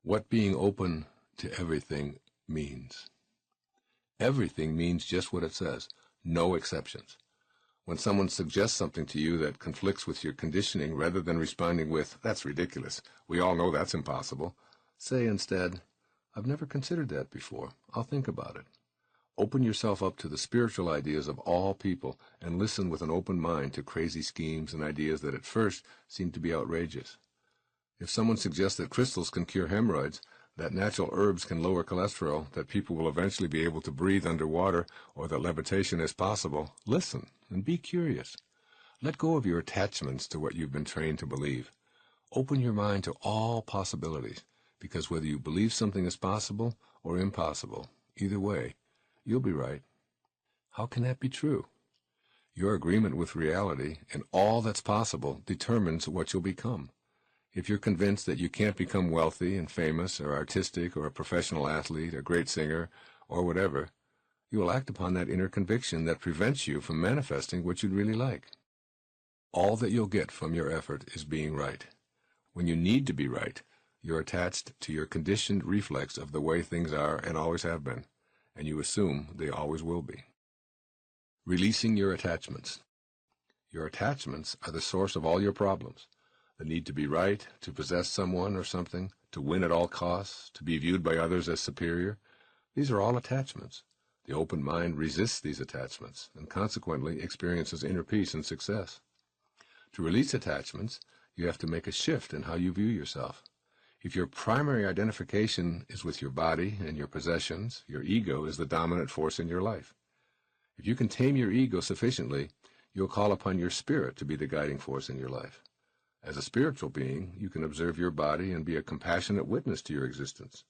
What being open to everything means. Everything means just what it says, no exceptions. When someone suggests something to you that conflicts with your conditioning, rather than responding with, "That's ridiculous, we all know that's impossible," say instead, "I've never considered that before. I'll think about it." Open yourself up to the spiritual ideas of all people and listen with an open mind to crazy schemes and ideas that at first seem to be outrageous. If someone suggests that crystals can cure hemorrhoids, that natural herbs can lower cholesterol, that people will eventually be able to breathe underwater, or that levitation is possible, listen and be curious. Let go of your attachments to what you've been trained to believe. Open your mind to all possibilities, because whether you believe something is possible or impossible, either way, you'll be right. How can that be true? Your agreement with reality and all that's possible determines what you'll become. If you're convinced that you can't become wealthy and famous or artistic or a professional athlete, a great singer, or whatever, you will act upon that inner conviction that prevents you from manifesting what you'd really like. All that you'll get from your effort is being right. When you need to be right, you're attached to your conditioned reflex of the way things are and always have been, and you assume they always will be. Releasing your attachments. Your attachments are the source of all your problems. The need to be right, to possess someone or something, to win at all costs, to be viewed by others as superior. These are all attachments. The open mind resists these attachments and consequently experiences inner peace and success. To release attachments, you have to make a shift in how you view yourself. If your primary identification is with your body and your possessions, your ego is the dominant force in your life. If you can tame your ego sufficiently, you'll call upon your spirit to be the guiding force in your life. As a spiritual being, you can observe your body and be a compassionate witness to your existence.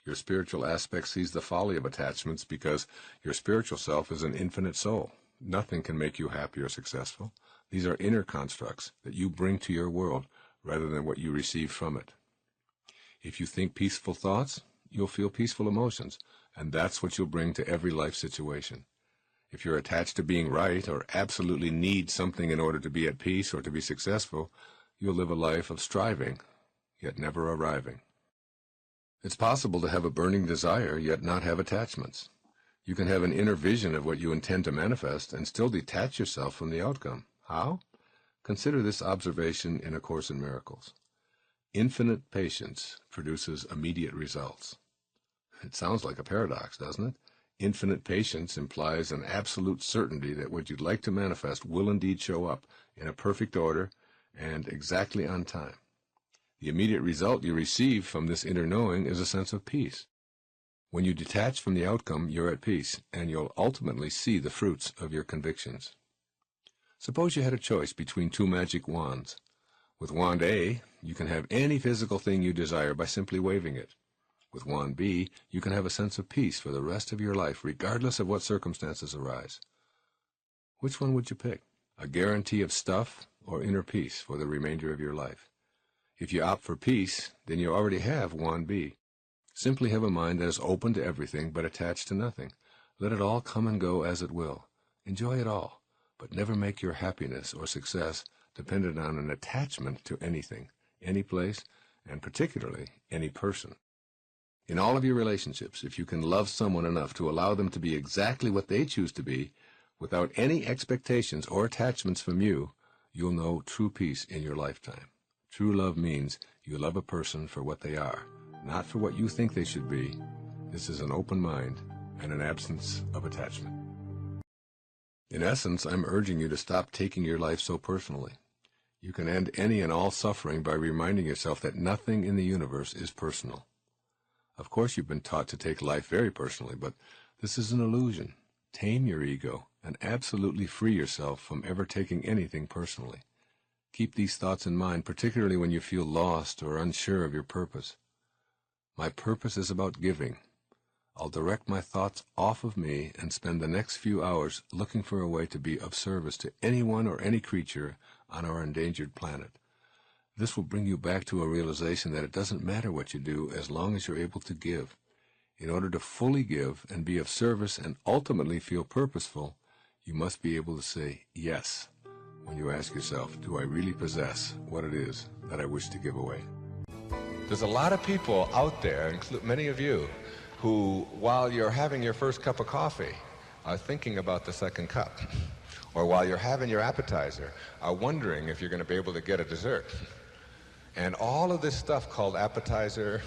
Your spiritual aspect sees the folly of attachments because your spiritual self is an infinite soul. Nothing can make you happy or successful. These are inner constructs that you bring to your world rather than what you receive from it. If you think peaceful thoughts, you'll feel peaceful emotions, and that's what you'll bring to every life situation. If you're attached to being right or absolutely need something in order to be at peace or to be successful, you'll live a life of striving, yet never arriving. It's possible to have a burning desire yet not have attachments. You can have an inner vision of what you intend to manifest and still detach yourself from the outcome. How? Consider this observation in A Course in Miracles. Infinite patience produces immediate results. It sounds like a paradox, doesn't it? Infinite patience implies an absolute certainty that what you'd like to manifest will indeed show up in a perfect order and exactly on time. The immediate result you receive from this inner knowing is a sense of peace. When you detach from the outcome, you're at peace, and you'll ultimately see the fruits of your convictions. Suppose you had a choice between two magic wands. With wand A, you can have any physical thing you desire by simply waving it. With wand B, you can have a sense of peace for the rest of your life, regardless of what circumstances arise. Which one would you pick? A guarantee of stuff or inner peace for the remainder of your life? If you opt for peace, then you already have wand B. Simply have a mind that is open to everything but attached to nothing. Let it all come and go as it will. Enjoy it all, but never make your happiness or success dependent on an attachment to anything, any place, and particularly any person. In all of your relationships, if you can love someone enough to allow them to be exactly what they choose to be, without any expectations or attachments from you, you'll know true peace in your lifetime. True love means you love a person for what they are, not for what you think they should be. This is an open mind and an absence of attachment. In essence, I'm urging you to stop taking your life so personally. You can end any and all suffering by reminding yourself that nothing in the universe is personal. Of course, you've been taught to take life very personally, but this is an illusion. Tame your ego and absolutely free yourself from ever taking anything personally. Keep these thoughts in mind, particularly when you feel lost or unsure of your purpose. My purpose is about giving. I'll direct my thoughts off of me and spend the next few hours looking for a way to be of service to anyone or any creature on our endangered planet. This will bring you back to a realization that it doesn't matter what you do as long as you're able to give. In order to fully give and be of service and ultimately feel purposeful, you must be able to say yes when you ask yourself, do I really possess what it is that I wish to give away? There's a lot of people out there, many of you, who, while you're having your first cup of coffee, are thinking about the second cup. Or while you're having your appetizer, are wondering if you're going to be able to get a dessert. And all of this stuff called appetizer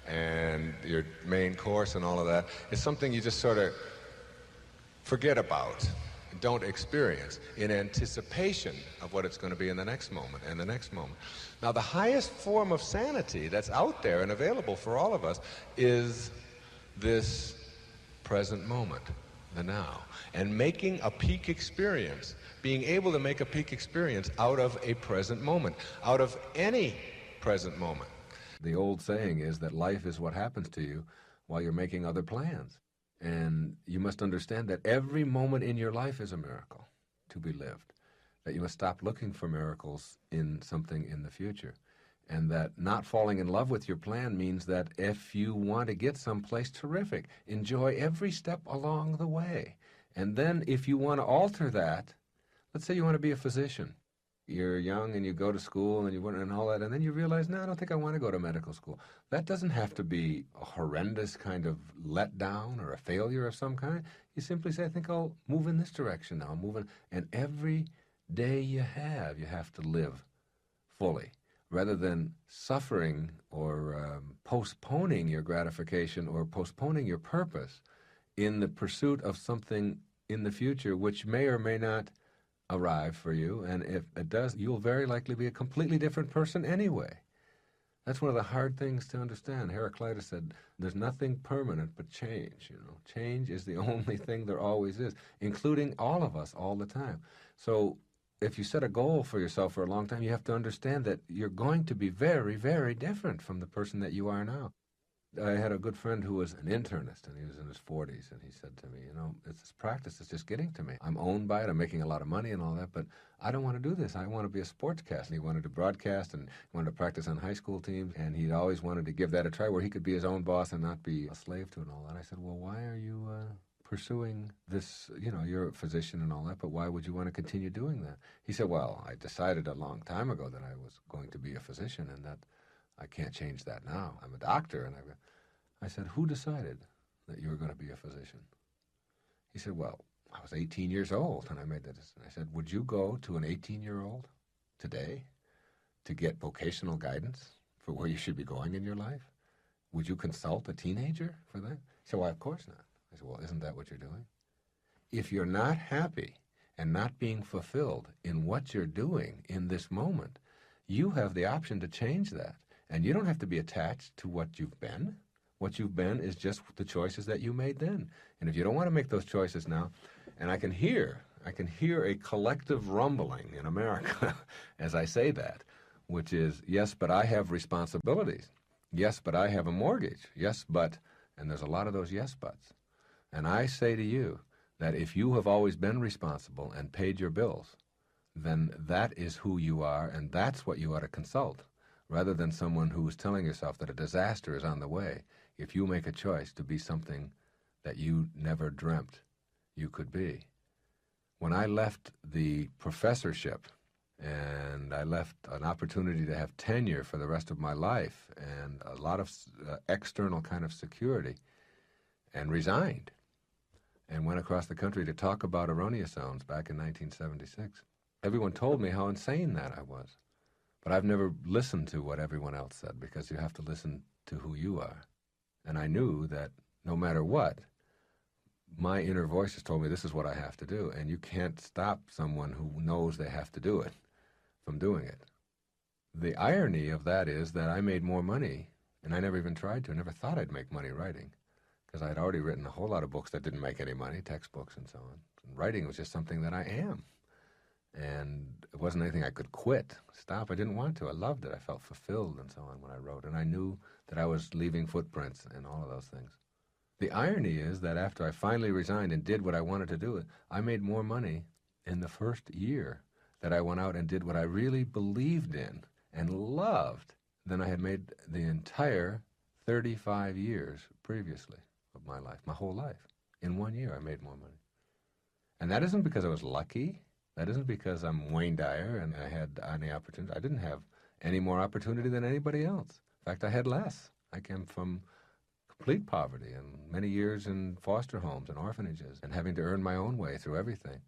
and your main course and all of that is something you just sort of forget about, don't experience, in anticipation of what it's going to be in the next moment and the next moment. Now, the highest form of sanity that's out there and available for all of us is this present moment, the now, and making a peak experience, being able to make a peak experience out of a present moment, out of any present moment. The old saying is that life is what happens to you while you're making other plans. And you must understand that every moment in your life is a miracle to be lived, that you must stop looking for miracles in something in the future, and that not falling in love with your plan means that if you want to get someplace terrific, enjoy every step along the way. And then if you want to alter that, let's say you want to be a physician. You're young and you go to school and you want and all that, and then you realize, no, I don't think I want to go to medical school. That doesn't have to be a horrendous kind of letdown or a failure of some kind. You simply say, I think I'll move in this direction now. I'm moving. And every day you have to live fully, rather than suffering or postponing your gratification or postponing your purpose in the pursuit of something in the future which may or may not arrive for you, and if it does, you'll very likely be a completely different person anyway. That's one of the hard things to understand. Heraclitus said, there's nothing permanent but change. Change is the only thing there always is, including all of us all the time. So if you set a goal for yourself for a long time, you have to understand that you're going to be very, very different from the person that you are now. I had a good friend who was an internist, and he was in his 40s, and he said to me, it's this practice that's just getting to me. I'm owned by it, I'm making a lot of money and all that, but I don't want to do this. I want to be a sportscaster. And he wanted to broadcast and wanted to practice on high school teams, and he always wanted to give that a try where he could be his own boss and not be a slave to it and all that. I said, well, why are you pursuing this? You're a physician and all that, but why would you want to continue doing that? He said, well, I decided a long time ago that I was going to be a physician and that I can't change that now. I'm a doctor. And I said, who decided that you were going to be a physician? He said, well, I was 18 years old and I made that decision. I said, would you go to an 18-year-old today to get vocational guidance for where you should be going in your life? Would you consult a teenager for that? He said, well, of course not. I said, well, isn't that what you're doing? If you're not happy and not being fulfilled in what you're doing in this moment, you have the option to change that. And you don't have to be attached to what you've been. What you've been is just the choices that you made then. And if you don't want to make those choices now, and I can hear a collective rumbling in America as I say that, which is, yes, but I have responsibilities. Yes, but I have a mortgage. Yes, but, and there's a lot of those yes, buts. And I say to you that if you have always been responsible and paid your bills, then that is who you are, and that's what you ought to consult, rather than someone who is telling yourself that a disaster is on the way if you make a choice to be something that you never dreamt you could be. When I left the professorship and I left an opportunity to have tenure for the rest of my life and a lot of external kind of security, and resigned and went across the country to talk about erroneous zones back in 1976, everyone told me how insane that I was. But I've never listened to what everyone else said, because you have to listen to who you are. And I knew that no matter what, my inner voices told me this is what I have to do, and you can't stop someone who knows they have to do it from doing it. The irony of that is that I made more money, and I never even tried to. I never thought I'd make money writing, because I'd already written a whole lot of books that didn't make any money, textbooks and so on. And writing was just something that I am. And it wasn't anything I could quit, stop. I didn't want to. I loved it. I felt fulfilled and so on when I wrote. And I knew that I was leaving footprints and all of those things. The irony is that after I finally resigned and did what I wanted to do, I made more money in the first year that I went out and did what I really believed in and loved than I had made the entire 35 years previously of my life, my whole life. In 1 year, I made more money. And that isn't because I was lucky. That isn't because I'm Wayne Dyer and I had any opportunity. I didn't have any more opportunity than anybody else. In fact, I had less. I came from complete poverty and many years in foster homes and orphanages and having to earn my own way through everything.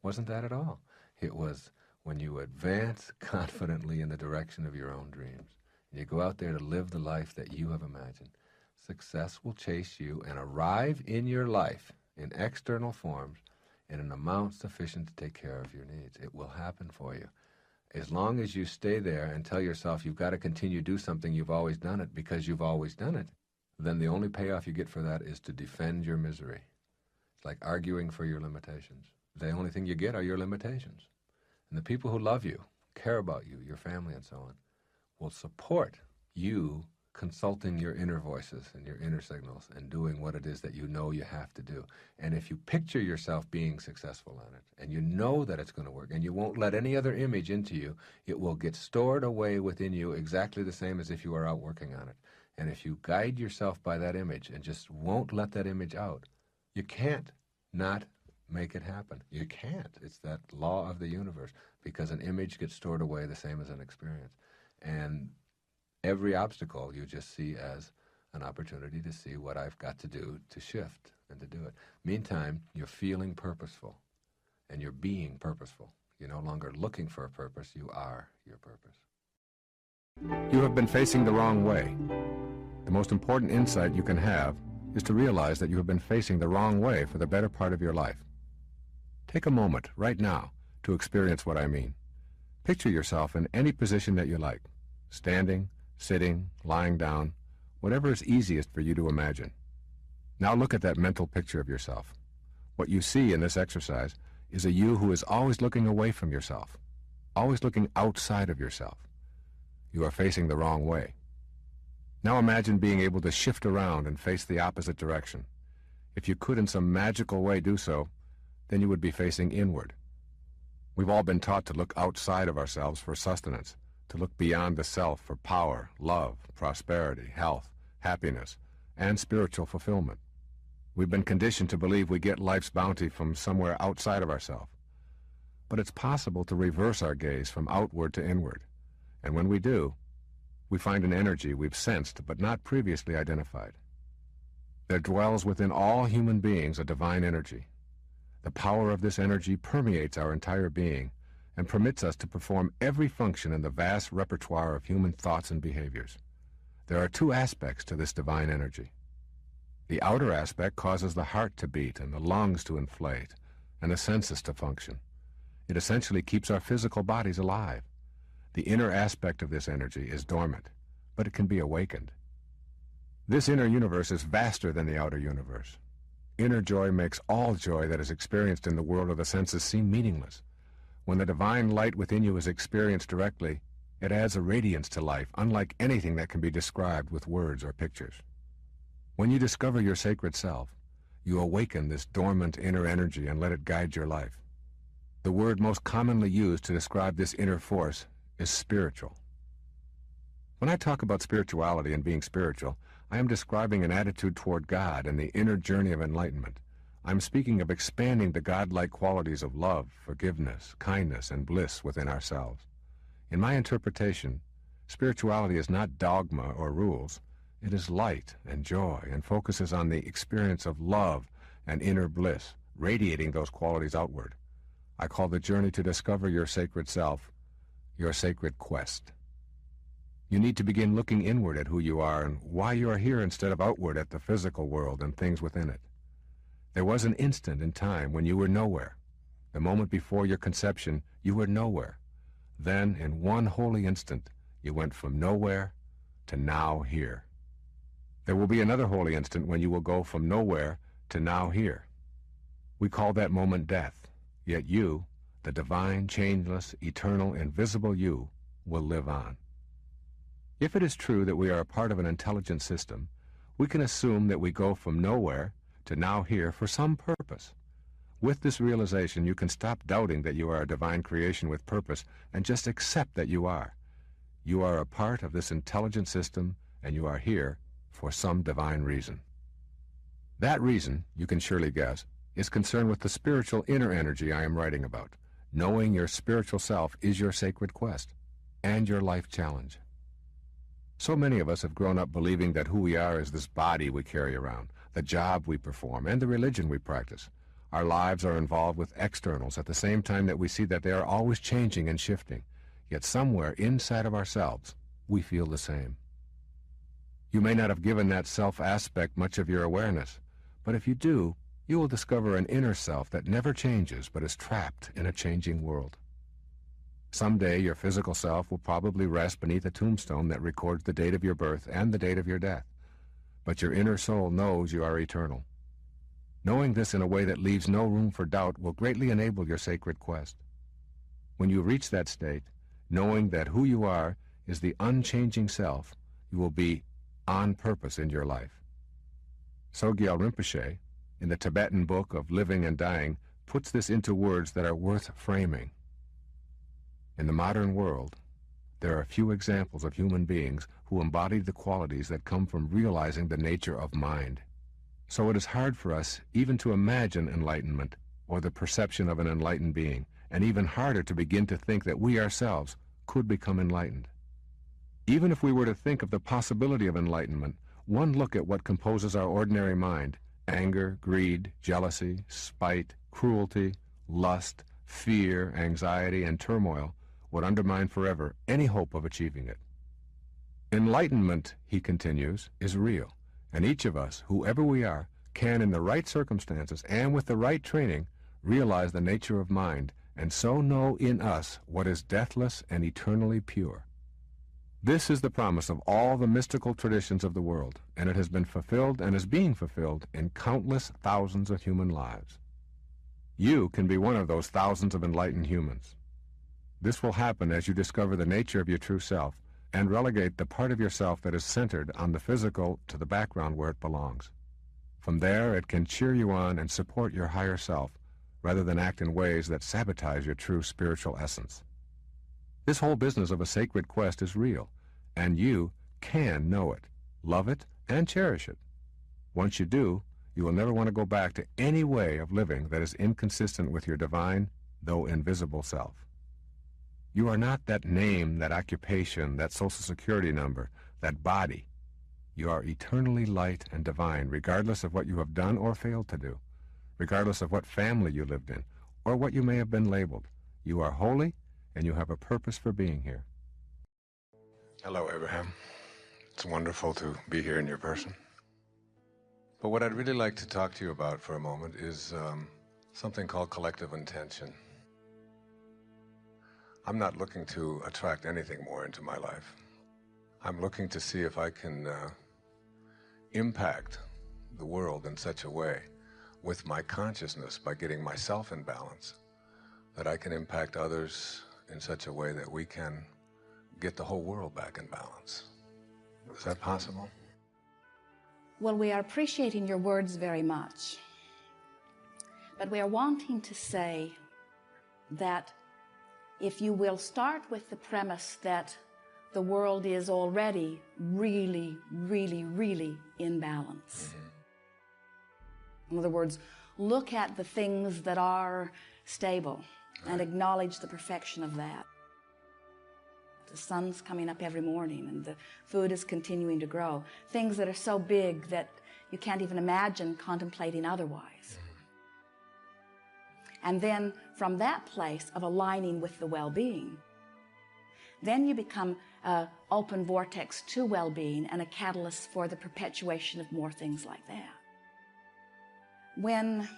Wasn't that at all. It was when you advance confidently in the direction of your own dreams. And you go out there to live the life that you have imagined. Success will chase you and arrive in your life in external forms in an amount sufficient to take care of your needs. It will happen for you. As long as you stay there and tell yourself you've got to continue to do something, you've always done it because you've always done it, then the only payoff you get for that is to defend your misery. It's like arguing for your limitations. The only thing you get are your limitations. And the people who love you, care about you, your family and so on, will support you consulting your inner voices and your inner signals and doing what it is that you know you have to do. And if you picture yourself being successful on it, and you know that it's going to work, and you won't let any other image into you, it will get stored away within you exactly the same as if you were out working on it. And if you guide yourself by that image and just won't let that image out, you can't not make it happen. You can't. It's that law of the universe, because an image gets stored away the same as an experience. And every obstacle you just see as an opportunity to see what I've got to do to shift and to do it. Meantime, you're feeling purposeful and you're being purposeful. You're no longer looking for a purpose. You are your purpose. You have been facing the wrong way. The most important insight you can have is to realize that you have been facing the wrong way for the better part of your life. Take a moment right now to experience what I mean. Picture yourself in any position that you like, standing, sitting, lying down, whatever is easiest for you to imagine. Now look at that mental picture of yourself. What you see in this exercise is a you who is always looking away from yourself, always looking outside of yourself. You are facing the wrong way. Now imagine being able to shift around and face the opposite direction. If you could in some magical way do so, then you would be facing inward. We've all been taught to look outside of ourselves for sustenance, to look beyond the self for power, love, prosperity, health, happiness, and spiritual fulfillment. We've been conditioned to believe we get life's bounty from somewhere outside of ourselves. But it's possible to reverse our gaze from outward to inward. And when we do, we find an energy we've sensed but not previously identified. There dwells within all human beings a divine energy. The power of this energy permeates our entire being and permits us to perform every function in the vast repertoire of human thoughts and behaviors. There are two aspects to this divine energy. The outer aspect causes the heart to beat and the lungs to inflate and the senses to function. It essentially keeps our physical bodies alive. The inner aspect of this energy is dormant, but it can be awakened. This inner universe is vaster than the outer universe. Inner joy makes all joy that is experienced in the world of the senses seem meaningless. When the divine light within you is experienced directly, it adds a radiance to life unlike anything that can be described with words or pictures. When you discover your sacred self, you awaken this dormant inner energy and let it guide your life. The word most commonly used to describe this inner force is spiritual. When I talk about spirituality and being spiritual, I am describing an attitude toward God and the inner journey of enlightenment. I'm speaking of expanding the godlike qualities of love, forgiveness, kindness, and bliss within ourselves. In my interpretation, spirituality is not dogma or rules. It is light and joy and focuses on the experience of love and inner bliss, radiating those qualities outward. I call the journey to discover your sacred self your sacred quest. You need to begin looking inward at who you are and why you are here instead of outward at the physical world and things within it. There was an instant in time when you were nowhere. The moment before your conception, you were nowhere. Then, in one holy instant, you went from nowhere to now here. There will be another holy instant when you will go from nowhere to now here. We call that moment death, yet you, the divine, changeless, eternal, invisible you, will live on. If it is true that we are a part of an intelligent system, we can assume that we go from nowhere to now here for some purpose. With this realization, you can stop doubting that you are a divine creation with purpose and just accept that you are. You are a part of this intelligent system, and you are here for some divine reason. That reason, you can surely guess, is concerned with the spiritual inner energy I am writing about. Knowing your spiritual self is your sacred quest and your life challenge. So many of us have grown up believing that who we are is this body we carry around, the job we perform, and the religion we practice. Our lives are involved with externals at the same time that we see that they are always changing and shifting. Yet somewhere inside of ourselves, we feel the same. You may not have given that self aspect much of your awareness, but if you do, you will discover an inner self that never changes but is trapped in a changing world. Someday your physical self will probably rest beneath a tombstone that records the date of your birth and the date of your death. But your inner soul knows you are eternal. Knowing this in a way that leaves no room for doubt will greatly enable your sacred quest. When you reach that state, knowing that who you are is the unchanging self, you will be on purpose in your life. Sogyal Rinpoche, in the Tibetan book of Living and Dying, puts this into words that are worth framing. In the modern world, there are few examples of human beings who embodied the qualities that come from realizing the nature of mind. So it is hard for us even to imagine enlightenment or the perception of an enlightened being, and even harder to begin to think that we ourselves could become enlightened. Even if we were to think of the possibility of enlightenment, one look at what composes our ordinary mind, anger, greed, jealousy, spite, cruelty, lust, fear, anxiety, and turmoil, would undermine forever any hope of achieving it. Enlightenment, he continues, is real, and each of us, whoever we are, can, in the right circumstances and with the right training, realize the nature of mind, and so know in us what is deathless and eternally pure. This is the promise of all the mystical traditions of the world, and it has been fulfilled and is being fulfilled in countless thousands of human lives. You can be one of those thousands of enlightened humans. This will happen as you discover the nature of your true self and relegate the part of yourself that is centered on the physical to the background where it belongs. From there, it can cheer you on and support your higher self, rather than act in ways that sabotage your true spiritual essence. This whole business of a sacred quest is real, and you can know it, love it, and cherish it. Once you do, you will never want to go back to any way of living that is inconsistent with your divine, though invisible self. You are not that name, that occupation, that social security number, that body. You are eternally light and divine, regardless of what you have done or failed to do, regardless of what family you lived in, or what you may have been labeled. You are holy, and you have a purpose for being here. Hello, Abraham. It's wonderful to be here in your person. But what I'd really like to talk to you about for a moment is something called collective intention. I'm not looking to attract anything more into my life. I'm looking to see if I can impact the world in such a way with my consciousness, by getting myself in balance, that I can impact others in such a way that we can get the whole world back in balance. Is that possible? Well, we are appreciating your words very much, but we are wanting to say that if you will start with the premise that the world is already really, really, really in balance. In other words, look at the things that are stable and acknowledge the perfection of that. The sun's coming up every morning and the food is continuing to grow. Things that are so big that you can't even imagine contemplating otherwise. And then from that place of aligning with the well-being, then you become an open vortex to well-being and a catalyst for the perpetuation of more things like that. When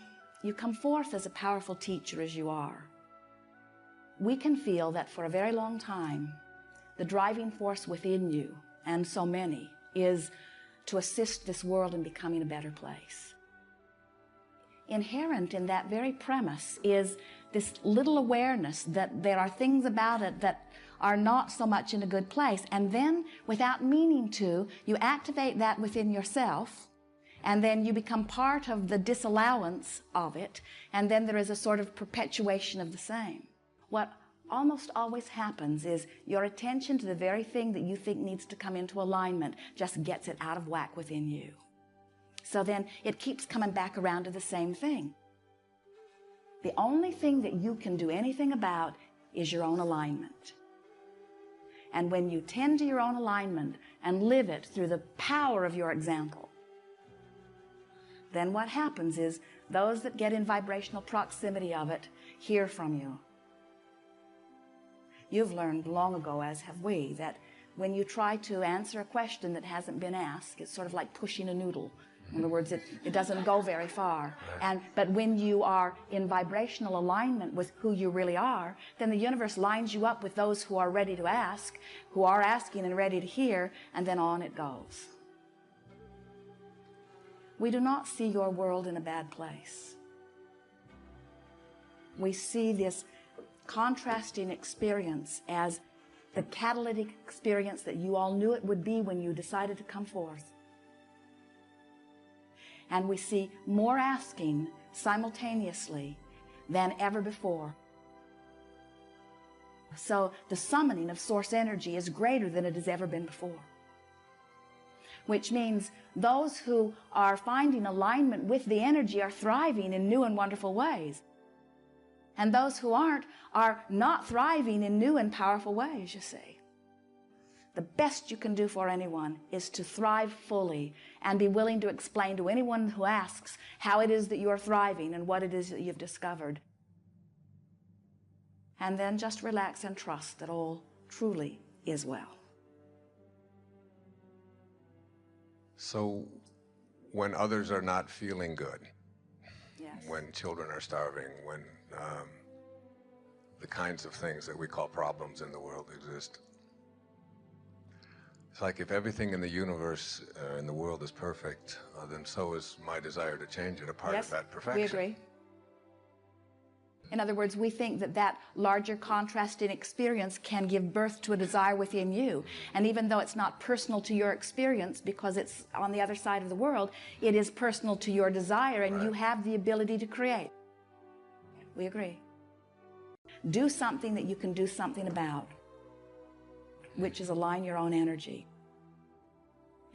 you come forth as a powerful teacher as you are, we can feel that for a very long time, the driving force within you, and so many, is to assist this world in becoming a better place. Inherent in that very premise is this little awareness that there are things about it that are not so much in a good place, and then without meaning to, you activate that within yourself, and then you become part of the disallowance of it, and then there is a sort of perpetuation of the same. What almost always happens is your attention to the very thing that you think needs to come into alignment just gets it out of whack within you. So then it keeps coming back around to the same thing. The only thing that you can do anything about is your own alignment. And when you tend to your own alignment and live it through the power of your example, then what happens is those that get in vibrational proximity of it hear from you. You've learned long ago, as have we, that when you try to answer a question that hasn't been asked, it's sort of like pushing a noodle. In other words, it doesn't go very far. But when you are in vibrational alignment with who you really are, then the universe lines you up with those who are ready to ask, who are asking and ready to hear, and then on it goes. We do not see your world in a bad place. We see this contrasting experience as the catalytic experience that you all knew it would be when you decided to come forth. And we see more asking simultaneously than ever before. So the summoning of source energy is greater than it has ever been before. Which means those who are finding alignment with the energy are thriving in new and wonderful ways. And those who aren't are not thriving in new and powerful ways, you see. The best you can do for anyone is to thrive fully and be willing to explain to anyone who asks how it is that you're thriving and what it is that you've discovered. And then just relax and trust that all truly is well. So when others are not feeling good, Yes. when children are starving, when the kinds of things that we call problems in the world exist, it's like if everything in the universe, in the world is perfect, then so is my desire to change it, a part of that perfection. We agree. In other words, we think that that larger contrasting experience can give birth to a desire within you. And even though it's not personal to your experience because it's on the other side of the world, it is personal to your desire, and you have the ability to create. We agree. Do something that you can do something about, which is align your own energy.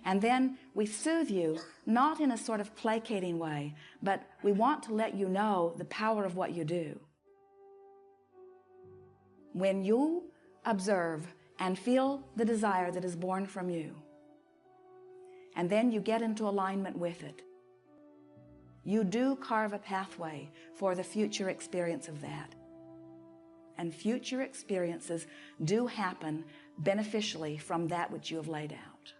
And then we soothe you, not in a sort of placating way, but we want to let you know the power of what you do. When you observe and feel the desire that is born from you, and then you get into alignment with it, you do carve a pathway for the future experience of that. And future experiences do happen beneficially from that which you have laid out.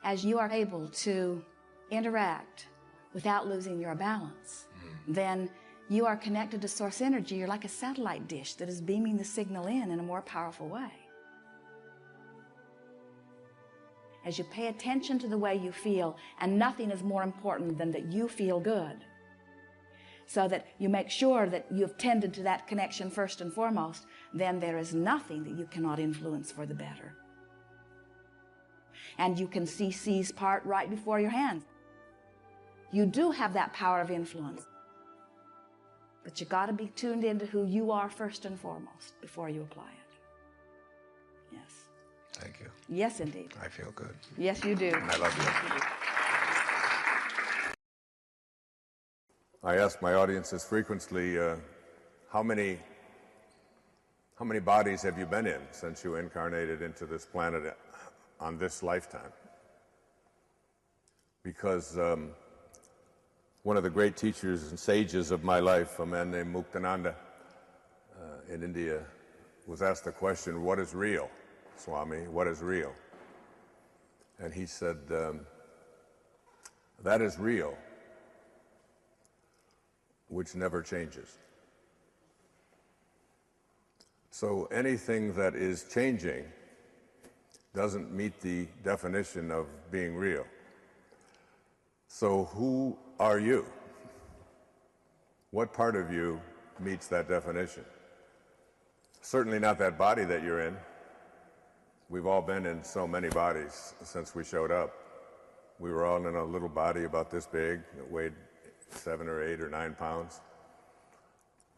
As you are able to interact without losing your balance, then you are connected to source energy. You're like a satellite dish that is beaming the signal in a more powerful way. As you pay attention to the way you feel, and nothing is more important than that you feel good, so that you make sure that you've tended to that connection first and foremost, then there is nothing that you cannot influence for the better. And you can see C's part right before your hands. You do have that power of influence. But you got to be tuned into who you are first and foremost before you apply it. Yes. Thank you. Yes, indeed. I feel good. Yes, you do. I love you. Yes, you do. I ask my audiences frequently, how many bodies have you been in since you incarnated into this planet on this lifetime? Because one of the great teachers and sages of my life, a man named Muktananda in India, was asked the question, what is real, Swami? What is real? And he said, that is real, which never changes. So anything that is changing doesn't meet the definition of being real. So who are you? What part of you meets that definition? Certainly not that body that you're in. We've all been in so many bodies since we showed up. We were all in a little body about this big that weighed 7 or 8 or 9 pounds.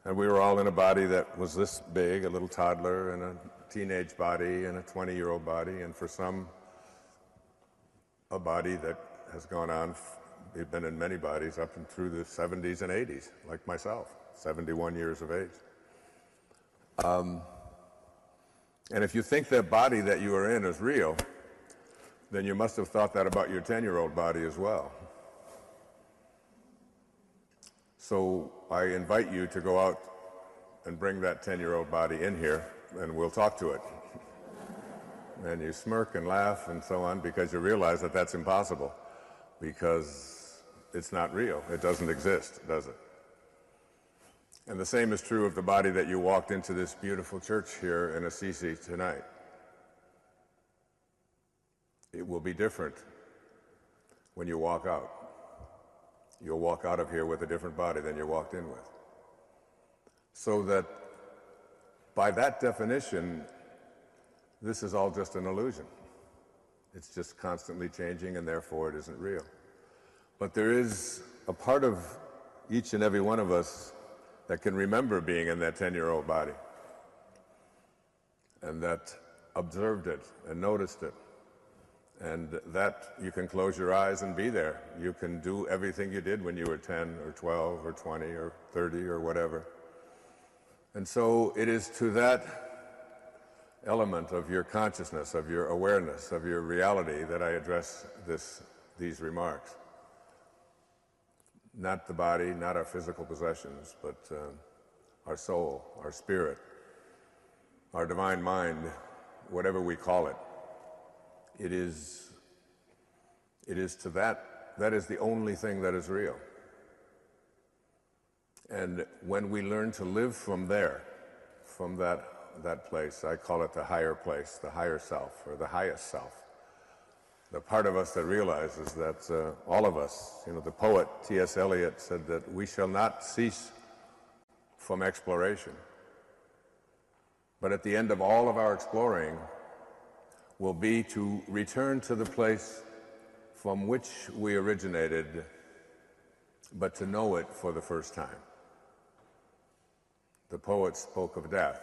And we were all in a body that was this big, a little toddler, and a teenage body, and a 20-year-old body, and for some, a body that has gone on, we've been in many bodies up and through the 70s and 80s, like myself, 71 years of age. And if you think that body that you are in is real, then you must have thought that about your 10-year-old body as well. So I invite you to go out and bring that 10-year-old body in here, and we'll talk to it. And you smirk and laugh and so on because you realize that that's impossible, because it's not real. It doesn't exist, does it? And the same is true of the body that you walked into this beautiful church here in Assisi tonight. It will be different when you walk out. You'll walk out of here with a different body than you walked in with. So that by that definition, this is all just an illusion. It's just constantly changing, and therefore it isn't real. But there is a part of each and every one of us that can remember being in that 10-year-old body, and that observed it and noticed it, and that you can close your eyes and be there. You can do everything you did when you were 10 or 12 or 20 or 30 or whatever. And so it is to that element of your consciousness, of your awareness, of your reality that I address these remarks. Not the body, not our physical possessions, but our soul, our spirit, our divine mind, whatever we call it. It is to that is the only thing that is real. And when we learn to live from there, from that place, I call it the higher place, the higher self, or the highest self. The part of us that realizes that all of us, the poet T.S. Eliot said that we shall not cease from exploration. But at the end of all of our exploring will be to return to the place from which we originated, but to know it for the first time. The poet spoke of death.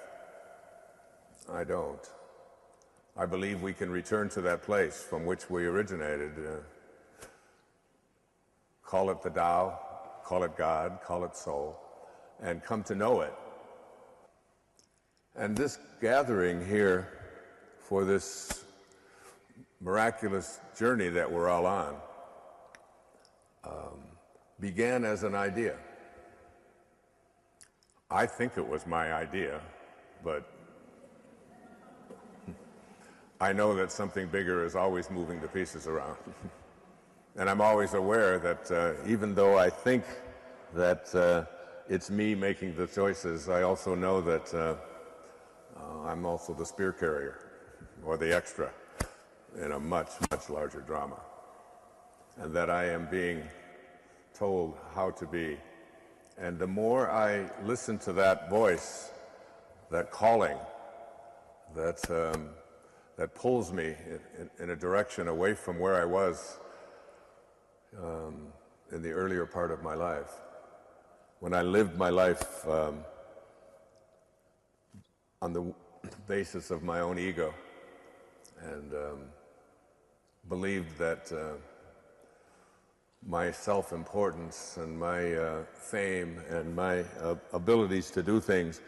I don't. I believe we can return to that place from which we originated. Call it the Tao, call it God, call it soul, and come to know it. And this gathering here for this miraculous journey that we're all on began as an idea. I think it was my idea, but I know that something bigger is always moving the pieces around. And I'm always aware that even though I think that it's me making the choices, I also know that I'm also the spear carrier, or the extra, in a much, much larger drama. And that I am being told how to be. And the more I listen to that voice, that calling, that pulls me in a direction away from where I was in the earlier part of my life, when I lived my life on the basis of my own ego and believed that my self-importance and my fame and my abilities to do things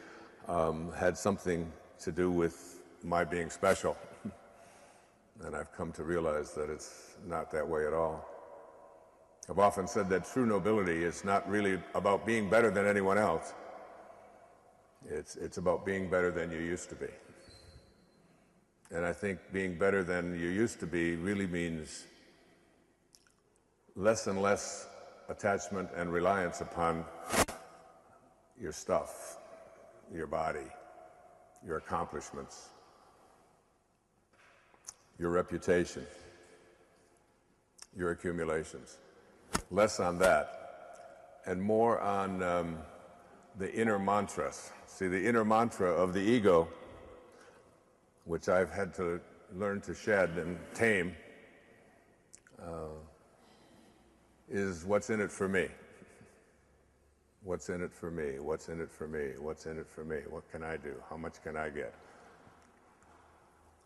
had something to do with my being special. And I've come to realize that it's not that way at all. I've often said that true nobility is not really about being better than anyone else. It's about being better than you used to be. And I think being better than you used to be really means less and less attachment and reliance upon your stuff, your body, your accomplishments, your reputation, your accumulations. Less on that, and more on the inner mantras. See, the inner mantra of the ego, which I've had to learn to shed and tame, is what's in it for me. What's in it for me? What's in it for me? What's in it for me? What can I do? How much can I get?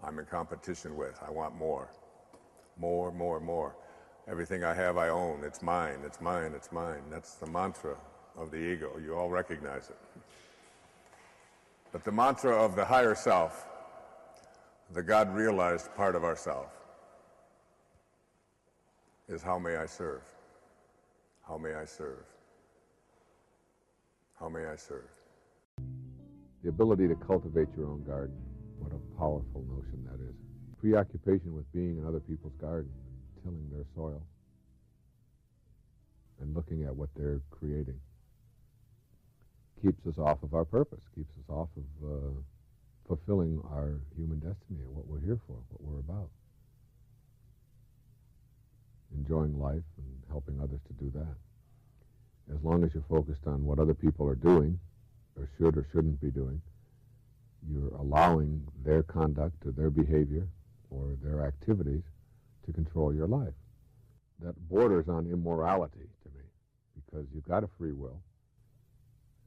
I'm in competition with. I want more. More, more, more. Everything I have, I own. It's mine, it's mine, it's mine. That's the mantra of the ego. You all recognize it. But the mantra of the higher self the God-realized part of ourself is how may I serve? How may I serve? How may I serve? The ability to cultivate your own garden, what a powerful notion that is. Preoccupation with being in other people's gardens, tilling their soil, and looking at what they're creating, keeps us off of our purpose, keeps us off of fulfilling our human destiny and what we're here for, what we're about. Enjoying life and helping others to do that. As long as you're focused on what other people are doing, or should or shouldn't be doing, you're allowing their conduct or their behavior or their activities to control your life. That borders on immorality to me, because you've got a free will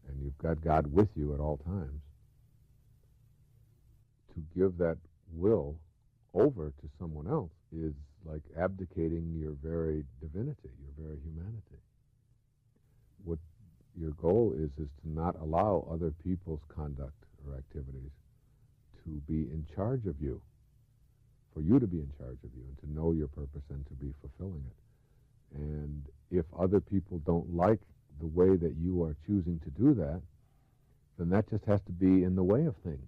and you've got God with you at all times. To give that will over to someone else is like abdicating your very divinity, your very humanity. What your goal is to not allow other people's conduct or activities to be in charge of you, for you to be in charge of you and to know your purpose and to be fulfilling it. And if other people don't like the way that you are choosing to do that, then that just has to be in the way of things.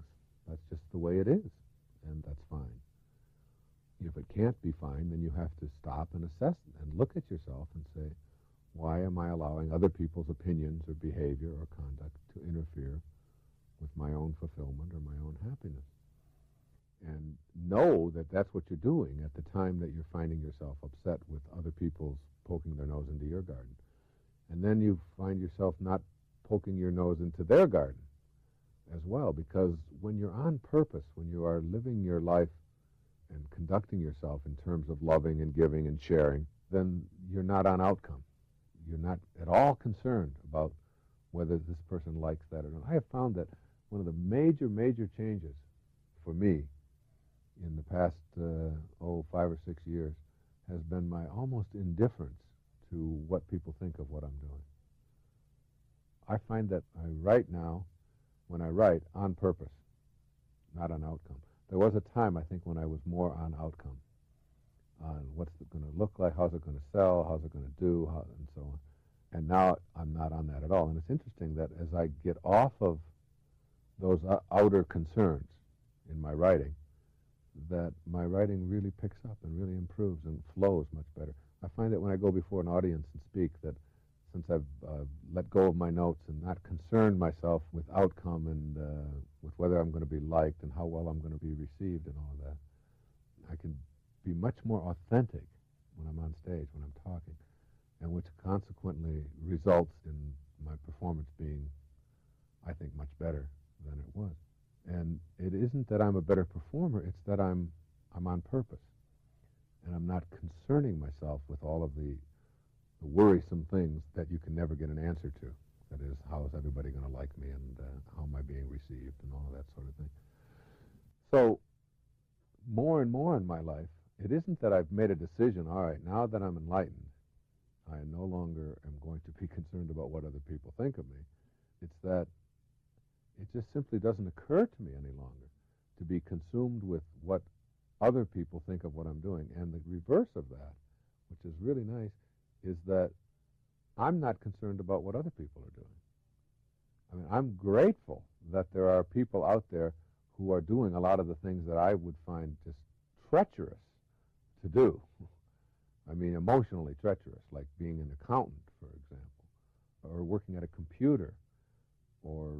That's just the way it is, and that's fine. If it can't be fine, then you have to stop and assess and look at yourself and say, why am I allowing other people's opinions or behavior or conduct to interfere with my own fulfillment or my own happiness? And know that that's what you're doing at the time that you're finding yourself upset with other people's poking their nose into your garden. And then you find yourself not poking your nose into their garden as well, because when you're on purpose, when you are living your life and conducting yourself in terms of loving and giving and sharing, then you're not on outcome. You're not at all concerned about whether this person likes that or not. I have found that one of the major changes for me in the past 5 or 6 years has been my almost indifference to what people think of what I'm doing. I find that I write now, when I write, on purpose, not on outcome. There was a time, I think, when I was more on outcome, on what's it going to look like, how's it going to sell, how's it going to do, and so on. And now I'm not on that at all. And it's interesting that as I get off of those outer concerns in my writing, that my writing really picks up and really improves and flows much better. I find that when I go before an audience and speak, that since I've let go of my notes and not concerned myself with outcome and with whether I'm going to be liked and how well I'm going to be received and all of that, I can be much more authentic when I'm on stage, when I'm talking, and which consequently results in my performance being, I think, much better than it was. And it isn't that I'm a better performer, it's that I'm on purpose. And I'm not concerning myself with all of the worrisome things that you can never get an answer to. That is, how is everybody going to like me, and how am I being received, and all of that sort of thing. So more and more in my life, it isn't that I've made a decision, all right, now that I'm enlightened, I no longer am going to be concerned about what other people think of me. It's that it just simply doesn't occur to me any longer to be consumed with what other people think of what I'm doing. And the reverse of that, which is really nice, is that I'm not concerned about what other people are doing. I mean, I'm grateful that there are people out there who are doing a lot of the things that I would find just treacherous to do. I mean, emotionally treacherous, like being an accountant, for example, or working at a computer, or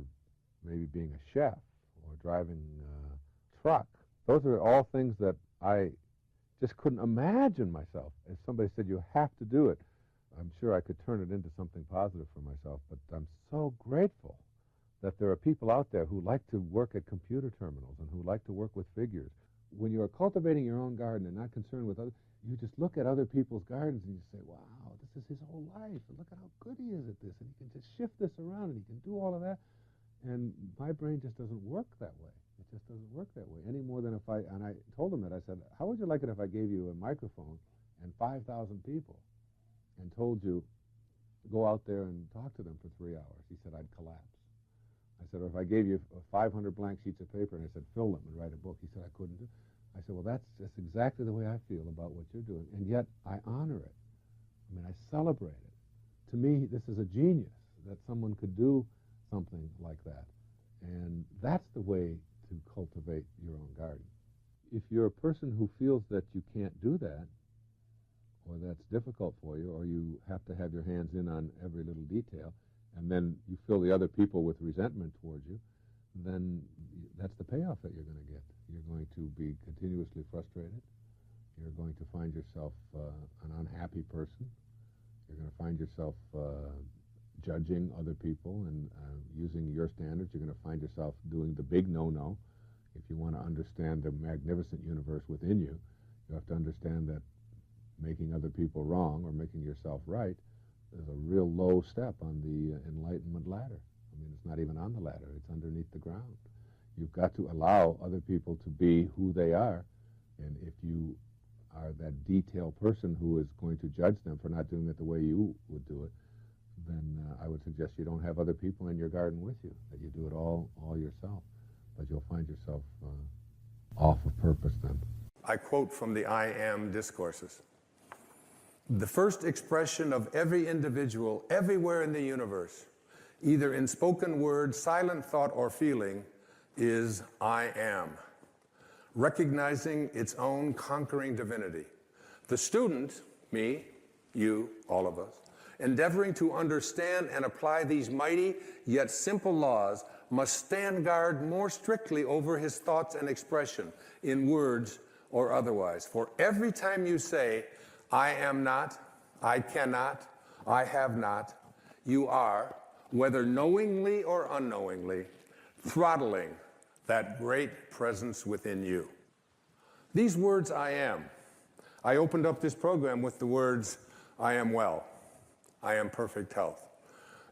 maybe being a chef, or driving a truck. Those are all things that I just couldn't imagine myself. If somebody said, you have to do it, I'm sure I could turn it into something positive for myself, but I'm so grateful that there are people out there who like to work at computer terminals and who like to work with figures. When you are cultivating your own garden and not concerned with others, you just look at other people's gardens and you say, wow, this is his whole life, and look at how good he is at this, and he can just shift this around, and he can do all of that. And my brain just doesn't work that way. It just doesn't work that way any more than if and I told him that, I said, how would you like it if I gave you a microphone and 5,000 people and told you, go out there and talk to them for 3 hours? He said, I'd collapse. I said, or if I gave you 500 blank sheets of paper and I said, fill them and write a book, he said, I couldn't do it. I said, well, that's exactly the way I feel about what you're doing, and yet I honor it. I mean, I celebrate it. To me, this is a genius that someone could do something like that, and that's the way to cultivate your own garden. If you're a person who feels that you can't do that, or that's difficult for you, or you have to have your hands in on every little detail, and then you fill the other people with resentment towards you, then that's the payoff that you're going to get. You're going to be continuously frustrated. You're going to find yourself an unhappy person. You're going to find yourself judging other people and using your standards. You're going to find yourself doing the big no-no. If you want to understand the magnificent universe within you, you have to understand that making other people wrong or making yourself right is a real low step on the enlightenment ladder. I mean, it's not even on the ladder. It's underneath the ground. You've got to allow other people to be who they are, and if you are that detailed person who is going to judge them for not doing it the way you would do it, then I would suggest you don't have other people in your garden with you, that you do it all yourself. But you'll find yourself off of purpose then. I quote from the I Am discourses. The first expression of every individual everywhere in the universe, either in spoken word, silent thought, or feeling, is I am, recognizing its own conquering divinity. The student, me, you, all of us, endeavoring to understand and apply these mighty yet simple laws, must stand guard more strictly over his thoughts and expression, in words or otherwise. For every time you say, I am not, I cannot, I have not, you are, whether knowingly or unknowingly, throttling that great presence within you. These words, I am. I opened up this program with the words, I am well, I am perfect health.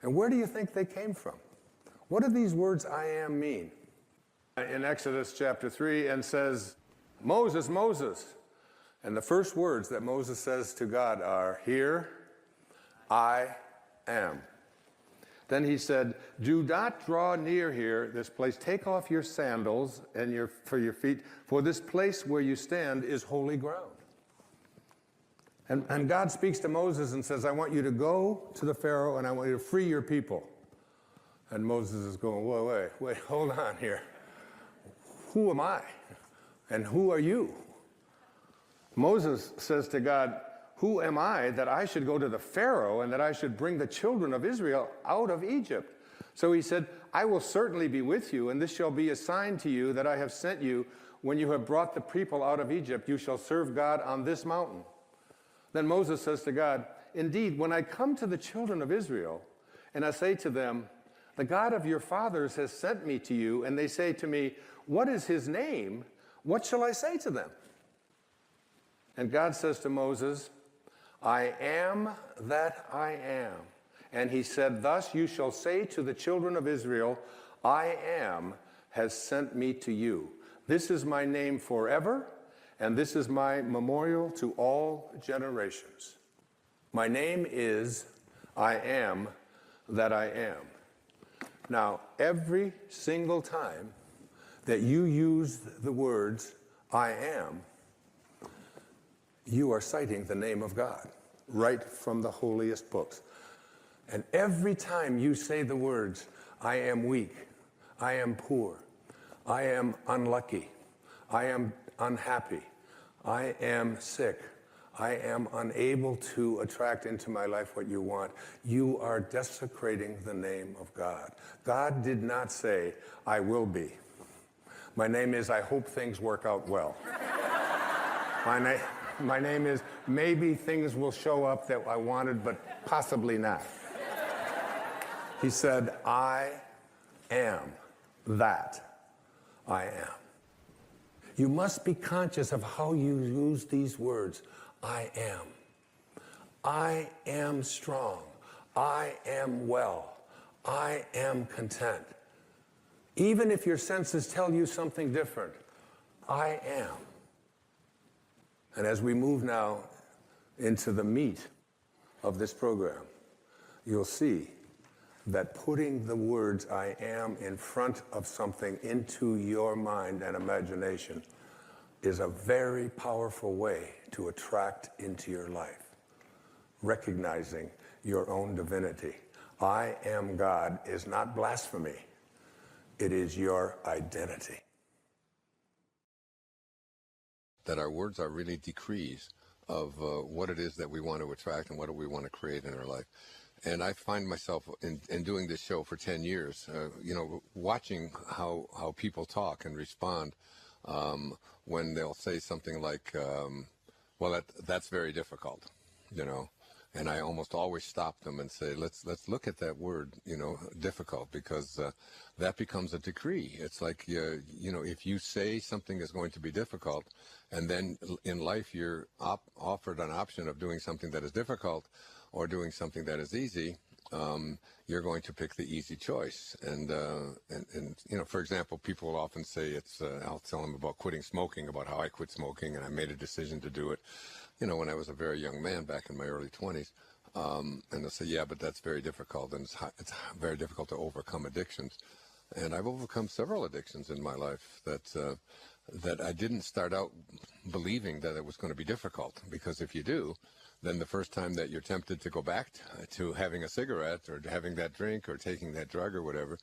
And where do you think they came from? What do these words, I am, mean? In Exodus chapter 3, and says, Moses, Moses. And the first words that Moses says to God are, here I am. Then he said, do not draw near here, this place. Take off your sandals and for your feet, for this place where you stand is holy ground. And God speaks to Moses and says, I want you to go to the Pharaoh and I want you to free your people. And Moses is going, wait, hold on here. Who am I? And who are you? Moses says to God, who am I that I should go to the Pharaoh and that I should bring the children of Israel out of Egypt? So he said, I will certainly be with you, and this shall be a sign to you that I have sent you. When you have brought the people out of Egypt, you shall serve God on this mountain. Then Moses says to God, indeed, when I come to the children of Israel, and I say to them, the God of your fathers has sent me to you, and they say to me, what is his name? What shall I say to them? And God says to Moses, I am that I am. And he said, thus you shall say to the children of Israel, I am has sent me to you. This is my name forever, and this is my memorial to all generations. My name is I am that I am. Now, every single time that you use the words I am, you are citing the name of God, right from the holiest books. And every time you say the words, I am weak, I am poor, I am unlucky, I am unhappy, I am sick, I am unable to attract into my life what you want, you are desecrating the name of God. God did not say, I will be. My name is, I hope things work out well. My name is, maybe things will show up that I wanted, but possibly not. He said, I am that I am. You must be conscious of how you use these words. I am. I am strong. I am well. I am content. Even if your senses tell you something different, I am. And as we move now into the meat of this program, you'll see that putting the words I am in front of something into your mind and imagination is a very powerful way to attract into your life, recognizing your own divinity. I am God is not blasphemy. It is your identity. That our words are really decrees of what it is that we want to attract and what we want to create in our life. And I find myself in doing this show for 10 years, watching how people talk and respond when they'll say something like, well, that's very difficult, and I almost always stop them and say, let's look at that word, difficult, because that becomes a decree. It's like, if you say something is going to be difficult, and then in life you're offered an option of doing something that is difficult or doing something that is easy, you're going to pick the easy choice. And for example, people will often say I'll tell them about quitting smoking, about how I quit smoking, and I made a decision to do it, when I was a very young man back in my early 20s. And they'll say, yeah, but that's very difficult, and it's very difficult to overcome addictions. And I've overcome several addictions in my life that I didn't start out believing that it was going to be difficult, because if you do, then the first time that you're tempted to go back to having a cigarette or having that drink or taking that drug or whatever,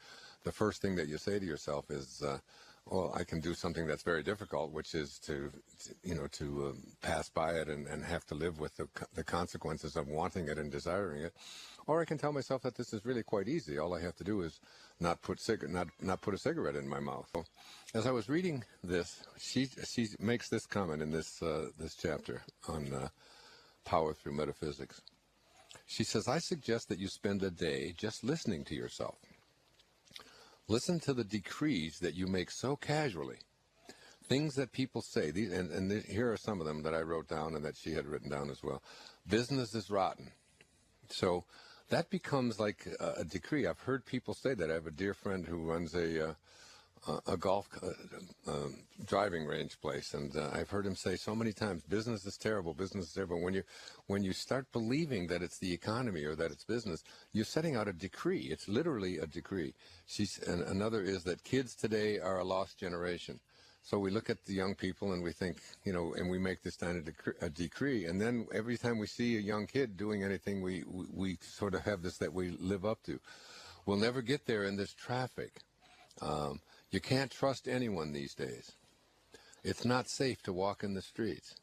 the first thing that you say to yourself is, well, I can do something that's very difficult, which is to pass by it and have to live with the consequences of wanting it and desiring it. Or I can tell myself that this is really quite easy. All I have to do is not put a cigarette in my mouth. So, as I was reading this, she makes this comment in this chapter on Power Through Metaphysics. She says, I suggest that you spend a day just listening to yourself. Listen to the decrees that you make so casually. Things that people say, here are some of them that I wrote down and that she had written down as well. Business is rotten. So that becomes like a decree. I've heard people say that. I have a dear friend who runs a golf driving range place, and I've heard him say so many times, business is terrible, business is terrible. When you start believing that it's the economy or that it's business, you're setting out a decree. It's literally a decree. And another is that kids today are a lost generation. So we look at the young people and we think, and we make this kind of a decree, and then every time we see a young kid doing anything, we sort of have this that we live up to. We'll never get there in this traffic. You can't trust anyone these days. It's not safe to walk in the streets.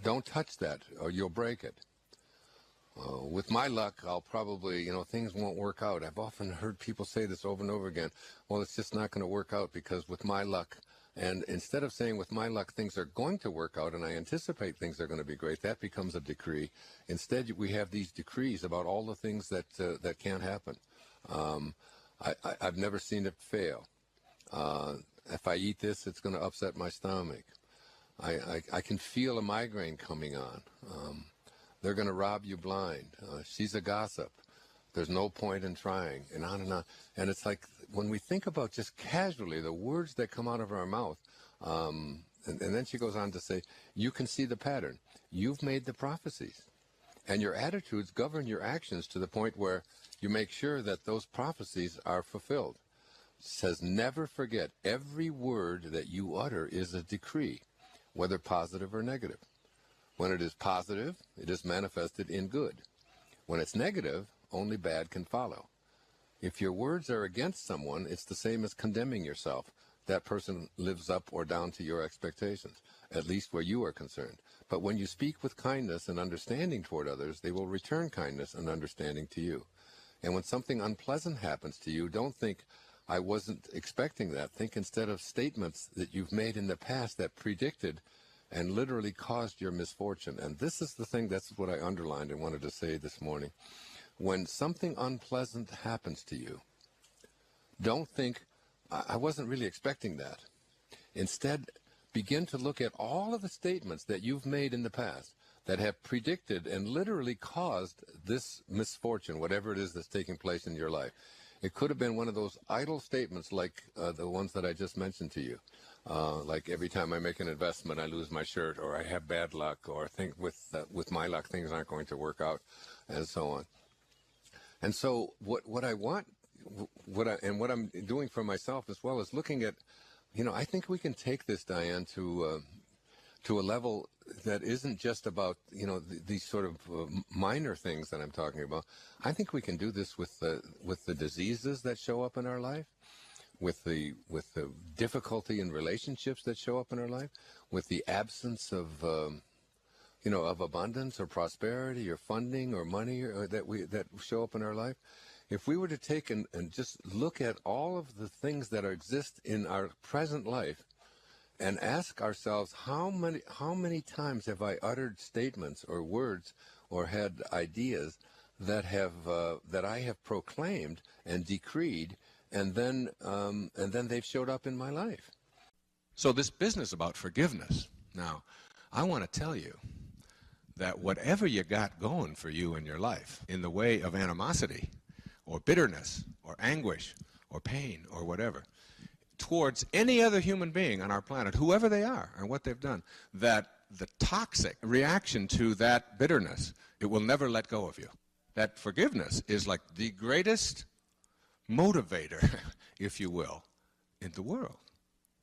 Don't touch that or you'll break it. With my luck, I'll probably, things won't work out. I've often heard people say this over and over again. Well, it's just not going to work out because with my luck, and instead of saying with my luck things are going to work out and I anticipate things are going to be great, that becomes a decree. Instead, we have these decrees about all the things that can't happen. I've never seen it fail. If I eat this, it's going to upset my stomach. I can feel a migraine coming on. They're going to rob you blind. She's a gossip. There's no point in trying, and on and on. And it's like when we think about just casually the words that come out of our mouth, and then she goes on to say, you can see the pattern. You've made the prophecies, and your attitudes govern your actions to the point where you make sure that those prophecies are fulfilled. It says, never forget, every word that you utter is a decree, whether positive or negative. When it is positive, it is manifested in good. When it's negative, only bad can follow. If your words are against someone, it's the same as condemning yourself. That person lives up or down to your expectations, at least where you are concerned. But when you speak with kindness and understanding toward others, they will return kindness and understanding to you. And when something unpleasant happens to you, don't think, I wasn't expecting that. Think instead of statements that you've made in the past that predicted and literally caused your misfortune. And this is the thing, that's what I underlined and wanted to say this morning. When something unpleasant happens to you, don't think, I wasn't really expecting that. Instead, begin to look at all of the statements that you've made in the past that have predicted and literally caused this misfortune, whatever it is that's taking place in your life. It could have been one of those idle statements like the ones that I just mentioned to you. Like every time I make an investment, I lose my shirt, or I have bad luck, or I think with my luck things aren't going to work out, and so on. And so what I want, what I'm doing for myself as well is looking at, I think we can take this, Diane, to a level that isn't just about, these sort of minor things that I'm talking about. I think we can do this with the diseases that show up in our life, with the difficulty in relationships that show up in our life, with the absence of of abundance or prosperity or funding or money that show up in our life. If we were to take and just look at all of the things that exist in our present life and ask ourselves, how many times have I uttered statements or words or had ideas that I have proclaimed and decreed, and then they've showed up in my life. So this business about forgiveness, now, I want to tell you that whatever you got going for you in your life in the way of animosity or bitterness or anguish or pain or whatever towards any other human being on our planet, whoever they are and what they've done, that the toxic reaction to that bitterness, it will never let go of you. That forgiveness is like the greatest motivator, if you will, in the world.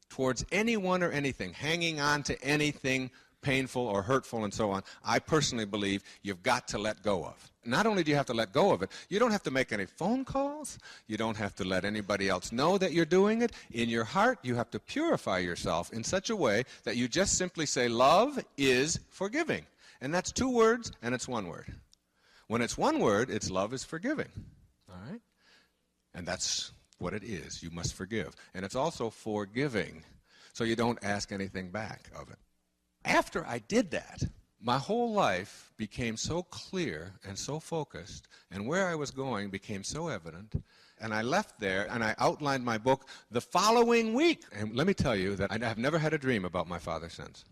Towards anyone or anything, hanging on to anything painful or hurtful and so on, I personally believe you've got to let go of. Not only do you have to let go of it, you don't have to make any phone calls. You don't have to let anybody else know that you're doing it. In your heart, you have to purify yourself in such a way that you just simply say, love is forgiving. And that's 2 words, and it's 1 word. When it's 1 word, it's love is forgiving. All right? And that's what it is. You must forgive. And it's also forgiving, so you don't ask anything back of it. After I did that, my whole life became so clear and so focused, and where I was going became so evident, and I left there and I outlined my book the following week. And let me tell you that I have never had a dream about my father since.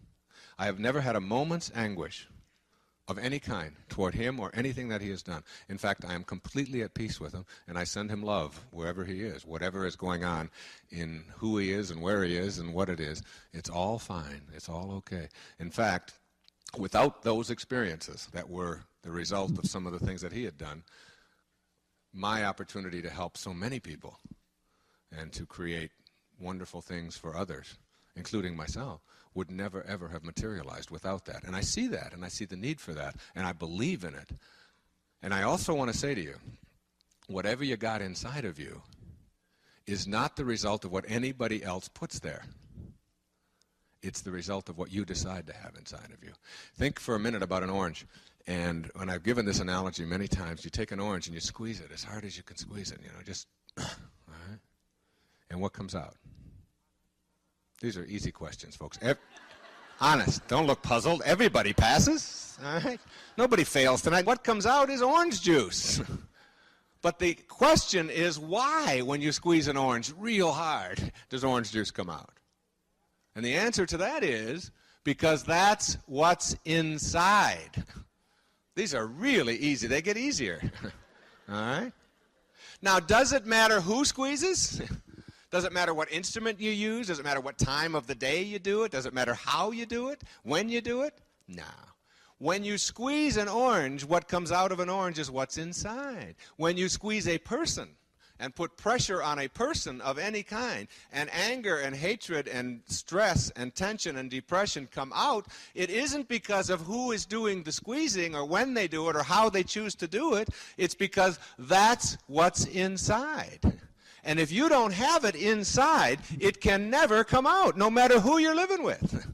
I have never had a moment's anguish of any kind toward him or anything that he has done. In fact, I am completely at peace with him, and I send him love wherever he is. Whatever is going on in who he is and where he is and what it is, it's all fine. It's all okay. In fact, without those experiences that were the result of some of the things that he had done, my opportunity to help so many people and to create wonderful things for others, including myself, would never, ever have materialized without that. And I see that, and I see the need for that, and I believe in it. And I also want to say to you, whatever you got inside of you is not the result of what anybody else puts there. It's the result of what you decide to have inside of you. Think for a minute about an orange. And when I've given this analogy many times, you take an orange and you squeeze it as hard as you can squeeze it, just, all right? And what comes out? These are easy questions, folks. Honest, don't look puzzled. Everybody passes, all right? Nobody fails tonight. What comes out is orange juice. But the question is, why, when you squeeze an orange real hard, does orange juice come out? And the answer to that is because that's what's inside. These are really easy. They get easier. All right? Now, does it matter who squeezes? Does it matter what instrument you use? Does it matter what time of the day you do it? Does it matter how you do it? When you do it? No. When you squeeze an orange, what comes out of an orange is what's inside. When you squeeze a person and put pressure on a person of any kind, and anger and hatred and stress and tension and depression come out, it isn't because of who is doing the squeezing or when they do it or how they choose to do it. It's because that's what's inside. And if you don't have it inside, it can never come out, no matter who you're living with.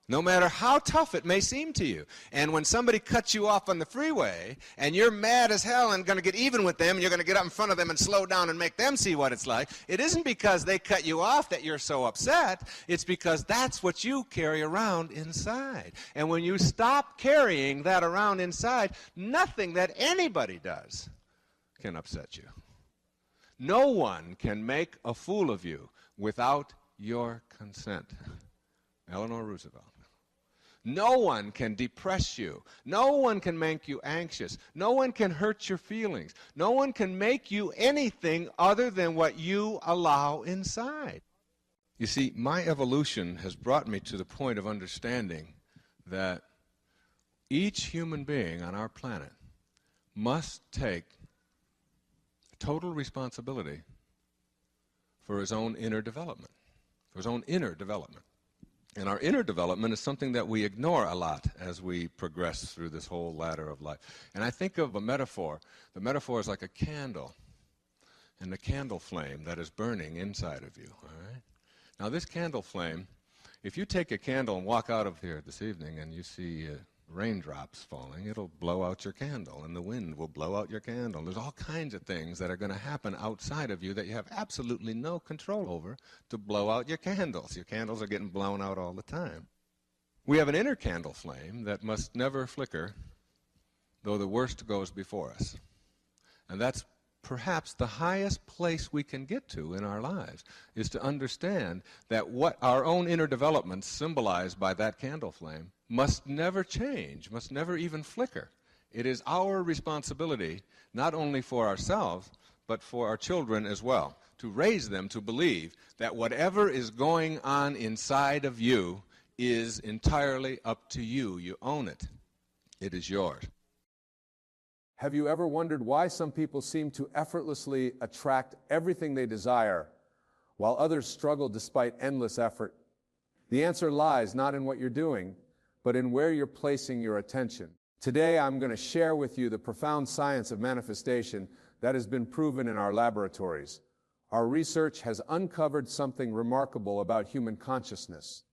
No matter how tough it may seem to you. And when somebody cuts you off on the freeway, and you're mad as hell and going to get even with them, and you're going to get up in front of them and slow down and make them see what it's like, it isn't because they cut you off that you're so upset. It's because that's what you carry around inside. And when you stop carrying that around inside, nothing that anybody does can upset you. No one can make a fool of you without your consent. Eleanor Roosevelt. No one can depress you. No one can make you anxious. No one can hurt your feelings. No one can make you anything other than what you allow inside. You see, my evolution has brought me to the point of understanding that each human being on our planet must take total responsibility for his own inner development, for his own inner development. And our inner development is something that we ignore a lot as we progress through this whole ladder of life. And I think of a metaphor. The metaphor is like a candle, and the candle flame that is burning inside of you, all right? Now this candle flame, if you take a candle and walk out of here this evening and you see raindrops falling, it'll blow out your candle, and the wind will blow out your candle. There's all kinds of things that are going to happen outside of you that you have absolutely no control over to blow out your candles. Your candles are getting blown out all the time. We have an inner candle flame that must never flicker, though the worst goes before us. And that's perhaps the highest place we can get to in our lives, is to understand that what our own inner development symbolized by that candle flame must never change, must never even flicker. It is our responsibility, not only for ourselves, but for our children as well, to raise them to believe that whatever is going on inside of you is entirely up to you. You own it. It is yours. Have you ever wondered why some people seem to effortlessly attract everything they desire, while others struggle despite endless effort? The answer lies not in what you're doing, but in where you're placing your attention. Today, I'm going to share with you the profound science of manifestation that has been proven in our laboratories. Our research has uncovered something remarkable about human consciousness.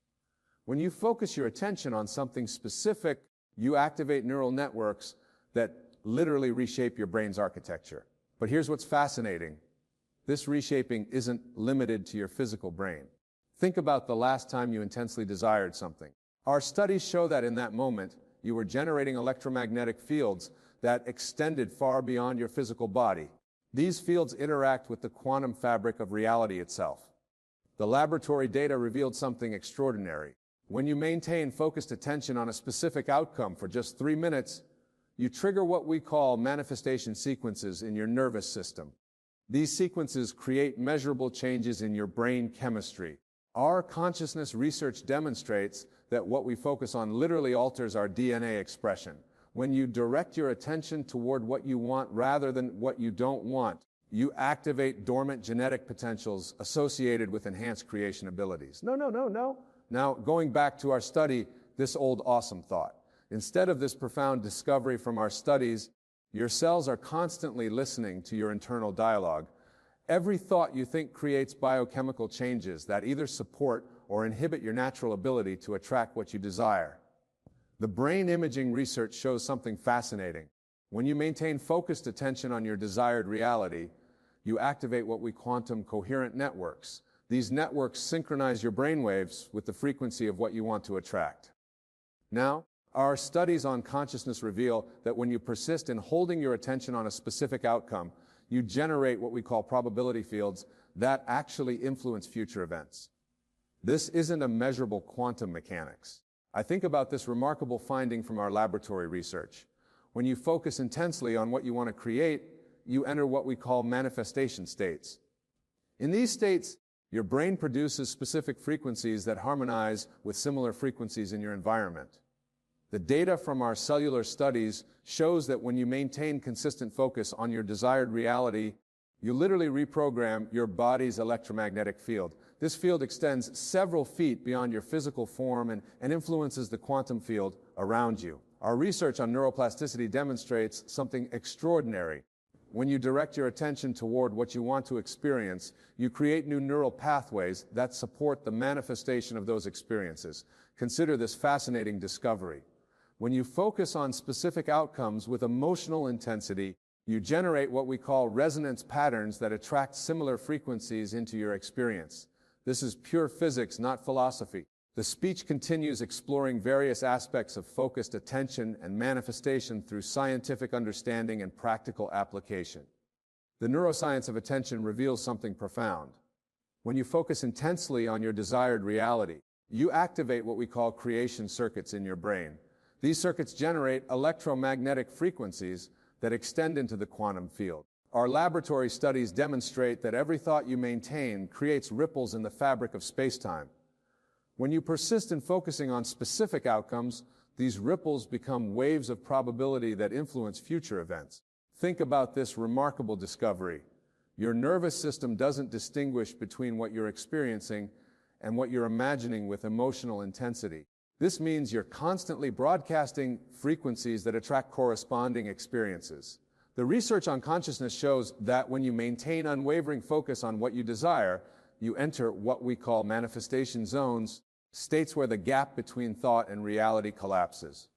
When you focus your attention on something specific, you activate neural networks that literally reshape your brain's architecture. But here's what's fascinating. This reshaping isn't limited to your physical brain. Think about the last time you intensely desired something. Our studies show that in that moment, you were generating electromagnetic fields that extended far beyond your physical body. These fields interact with the quantum fabric of reality itself. The laboratory data revealed something extraordinary. When you maintain focused attention on a specific outcome for just 3 minutes, you trigger what we call manifestation sequences in your nervous system. These sequences create measurable changes in your brain chemistry. Our consciousness research demonstrates that what we focus on literally alters our DNA expression. When you direct your attention toward what you want rather than what you don't want, you activate dormant genetic potentials associated with enhanced creation abilities. No. Now, going back to our study, this old awesome thought. Instead of this profound discovery from our studies, your cells are constantly listening to your internal dialogue. Every thought you think creates biochemical changes that either support or inhibit your natural ability to attract what you desire. The brain imaging research shows something fascinating. When you maintain focused attention on your desired reality, you activate what we quantum coherent networks. These networks synchronize your brainwaves with the frequency of what you want to attract. Now, our studies on consciousness reveal that when you persist in holding your attention on a specific outcome, you generate what we call probability fields that actually influence future events. This isn't a measurable quantum mechanics. I think about this remarkable finding from our laboratory research. When you focus intensely on what you want to create, you enter what we call manifestation states. In these states, your brain produces specific frequencies that harmonize with similar frequencies in your environment. The data from our cellular studies shows that when you maintain consistent focus on your desired reality, you literally reprogram your body's electromagnetic field. This field extends several feet beyond your physical form and influences the quantum field around you. Our research on neuroplasticity demonstrates something extraordinary. When you direct your attention toward what you want to experience, you create new neural pathways that support the manifestation of those experiences. Consider this fascinating discovery. When you focus on specific outcomes with emotional intensity, you generate what we call resonance patterns that attract similar frequencies into your experience. This is pure physics, not philosophy. The speech continues exploring various aspects of focused attention and manifestation through scientific understanding and practical application. The neuroscience of attention reveals something profound. When you focus intensely on your desired reality, you activate what we call creation circuits in your brain. These circuits generate electromagnetic frequencies that extend into the quantum field. Our laboratory studies demonstrate that every thought you maintain creates ripples in the fabric of space-time. When you persist in focusing on specific outcomes, these ripples become waves of probability that influence future events. Think about this remarkable discovery. Your nervous system doesn't distinguish between what you're experiencing and what you're imagining with emotional intensity. This means you're constantly broadcasting frequencies that attract corresponding experiences. The research on consciousness shows that when you maintain unwavering focus on what you desire, you enter what we call manifestation zones, states where the gap between thought and reality collapses.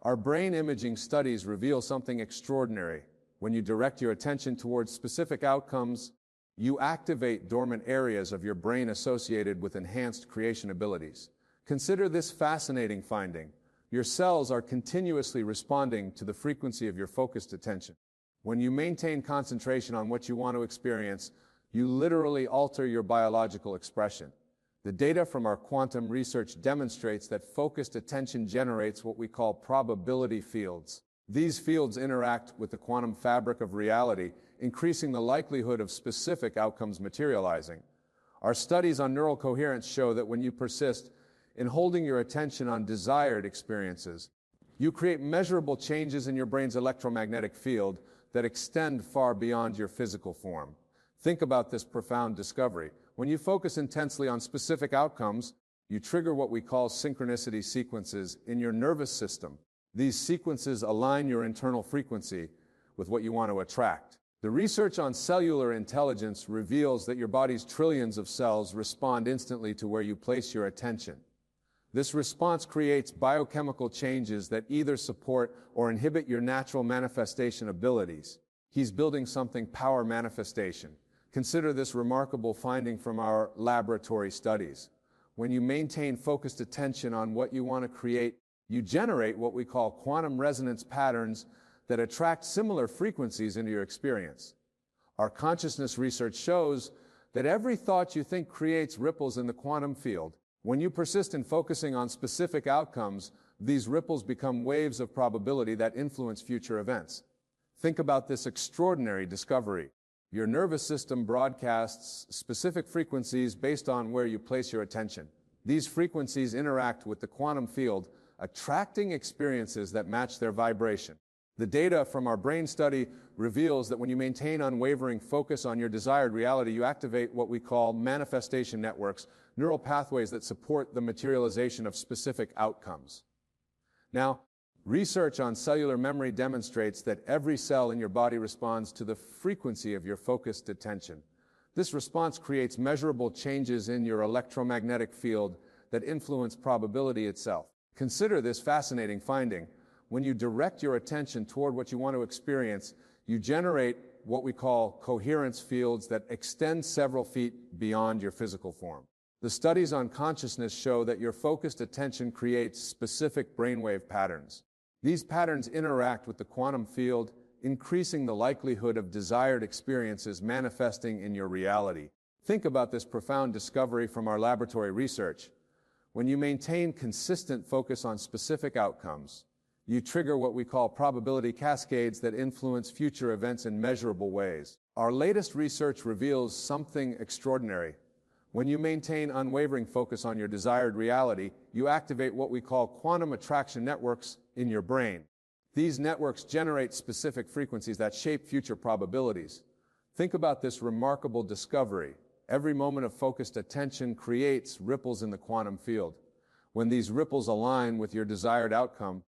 Our brain imaging studies reveal something extraordinary. When you direct your attention towards specific outcomes, you activate dormant areas of your brain associated with enhanced creation abilities. Consider this fascinating finding. Your cells are continuously responding to the frequency of your focused attention. When you maintain concentration on what you want to experience, you literally alter your biological expression. The data from our quantum research demonstrates that focused attention generates what we call probability fields. These fields interact with the quantum fabric of reality, increasing the likelihood of specific outcomes materializing. Our studies on neural coherence show that when you persist in holding your attention on desired experiences, you create measurable changes in your brain's electromagnetic field that extend far beyond your physical form. Think about this profound discovery. When you focus intensely on specific outcomes, you trigger what we call synchronicity sequences in your nervous system. These sequences align your internal frequency with what you want to attract. The research on cellular intelligence reveals that your body's trillions of cells respond instantly to where you place your attention. This response creates biochemical changes that either support or inhibit your natural manifestation abilities. He's building something power manifestation. Consider this remarkable finding from our laboratory studies. When you maintain focused attention on what you want to create, you generate what we call quantum resonance patterns that attract similar frequencies into your experience. Our consciousness research shows that every thought you think creates ripples in the quantum field. When you persist in focusing on specific outcomes, these ripples become waves of probability that influence future events. Think about this extraordinary discovery. Your nervous system broadcasts specific frequencies based on where you place your attention. These frequencies interact with the quantum field, attracting experiences that match their vibration. The data from our brain study reveals that when you maintain unwavering focus on your desired reality, you activate what we call manifestation networks, neural pathways that support the materialization of specific outcomes. Now, research on cellular memory demonstrates that every cell in your body responds to the frequency of your focused attention. This response creates measurable changes in your electromagnetic field that influence probability itself. Consider this fascinating finding. When you direct your attention toward what you want to experience, you generate what we call coherence fields that extend several feet beyond your physical form. The studies on consciousness show that your focused attention creates specific brainwave patterns. These patterns interact with the quantum field, increasing the likelihood of desired experiences manifesting in your reality. Think about this profound discovery from our laboratory research. When you maintain consistent focus on specific outcomes, you trigger what we call probability cascades that influence future events in measurable ways. Our latest research reveals something extraordinary. When you maintain unwavering focus on your desired reality, you activate what we call quantum attraction networks in your brain. These networks generate specific frequencies that shape future probabilities. Think about this remarkable discovery. Every moment of focused attention creates ripples in the quantum field. When these ripples align with your desired outcome,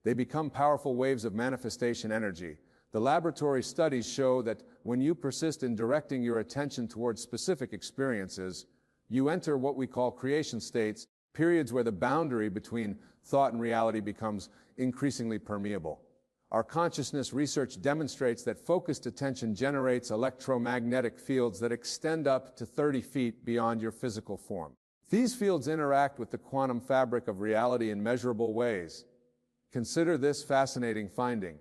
they become powerful waves of manifestation energy. The laboratory studies show that when you persist in directing your attention towards specific experiences, you enter what we call creation states, periods where the boundary between thought and reality becomes increasingly permeable. Our consciousness research demonstrates that focused attention generates electromagnetic fields that extend up to 30 feet beyond your physical form. These fields interact with the quantum fabric of reality in measurable ways. Consider this fascinating finding.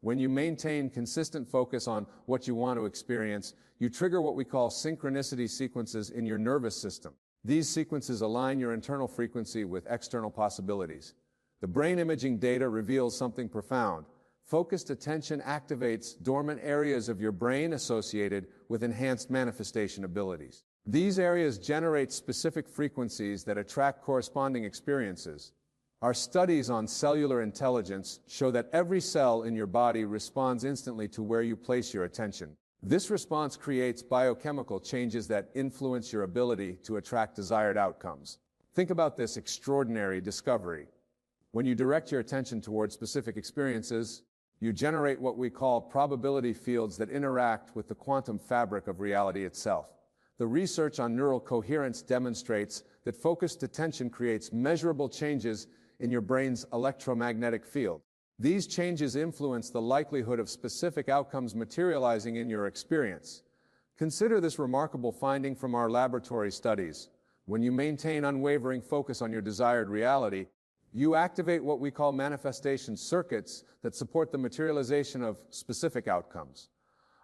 When you maintain consistent focus on what you want to experience, you trigger what we call synchronicity sequences in your nervous system. These sequences align your internal frequency with external possibilities. The brain imaging data reveals something profound. Focused attention activates dormant areas of your brain associated with enhanced manifestation abilities. These areas generate specific frequencies that attract corresponding experiences. Our studies on cellular intelligence show that every cell in your body responds instantly to where you place your attention. This response creates biochemical changes that influence your ability to attract desired outcomes. Think about this extraordinary discovery. When you direct your attention towards specific experiences, you generate what we call probability fields that interact with the quantum fabric of reality itself. The research on neural coherence demonstrates that focused attention creates measurable changes in your brain's electromagnetic field. These changes influence the likelihood of specific outcomes materializing in your experience. Consider this remarkable finding from our laboratory studies. When you maintain unwavering focus on your desired reality, you activate what we call manifestation circuits that support the materialization of specific outcomes.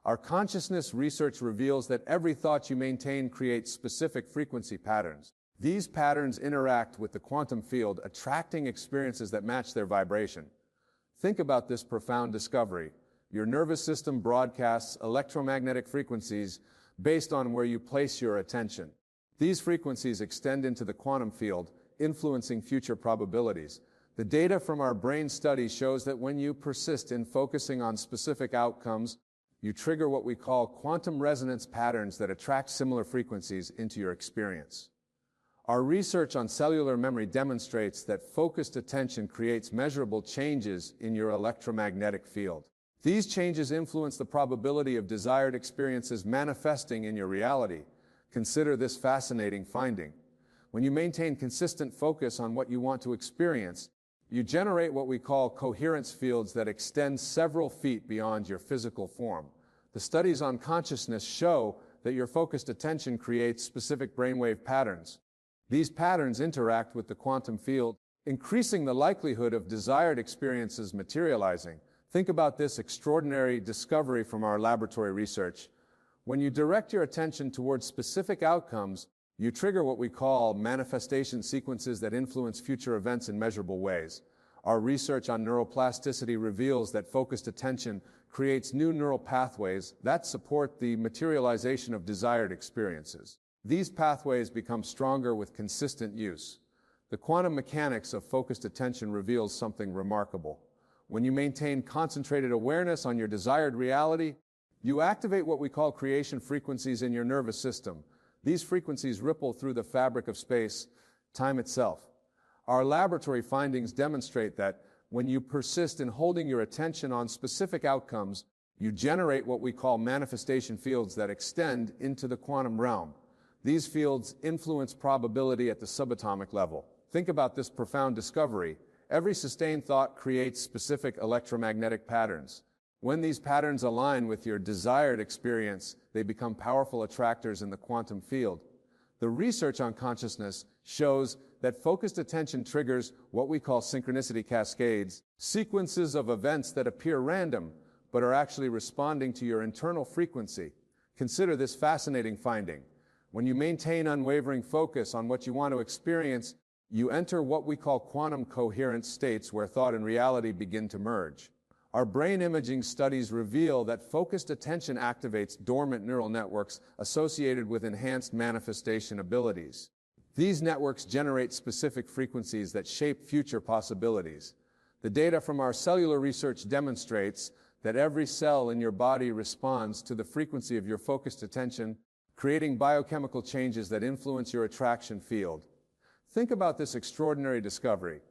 Our consciousness research reveals that every thought you maintain creates specific frequency patterns. These patterns interact with the quantum field, attracting experiences that match their vibration. Think about this profound discovery. Your nervous system broadcasts electromagnetic frequencies based on where you place your attention. These frequencies extend into the quantum field, influencing future probabilities. The data from our brain study shows that when you persist in focusing on specific outcomes, you trigger what we call quantum resonance patterns that attract similar frequencies into your experience. Our research on cellular memory demonstrates that focused attention creates measurable changes in your electromagnetic field. These changes influence the probability of desired experiences manifesting in your reality. Consider this fascinating finding. When you maintain consistent focus on what you want to experience, you generate what we call coherence fields that extend several feet beyond your physical form. The studies on consciousness show that your focused attention creates specific brainwave patterns. These patterns interact with the quantum field, increasing the likelihood of desired experiences materializing. Think about this extraordinary discovery from our laboratory research. When you direct your attention towards specific outcomes, you trigger what we call manifestation sequences that influence future events in measurable ways. Our research on neuroplasticity reveals that focused attention creates new neural pathways that support the materialization of desired experiences. These pathways become stronger with consistent use. The quantum mechanics of focused attention reveals something remarkable. When you maintain concentrated awareness on your desired reality, you activate what we call creation frequencies in your nervous system. These frequencies ripple through the fabric of space, time itself. Our laboratory findings demonstrate that when you persist in holding your attention on specific outcomes, you generate what we call manifestation fields that extend into the quantum realm. These fields influence probability at the subatomic level. Think about this profound discovery. Every sustained thought creates specific electromagnetic patterns. When these patterns align with your desired experience, they become powerful attractors in the quantum field. The research on consciousness shows that focused attention triggers what we call synchronicity cascades, sequences of events that appear random, but are actually responding to your internal frequency. Consider this fascinating finding. When you maintain unwavering focus on what you want to experience, you enter what we call quantum coherent states where thought and reality begin to merge. Our brain imaging studies reveal that focused attention activates dormant neural networks associated with enhanced manifestation abilities. These networks generate specific frequencies that shape future possibilities. The data from our cellular research demonstrates that every cell in your body responds to the frequency of your focused attention, creating biochemical changes that influence your attraction field. Think about this extraordinary discovery.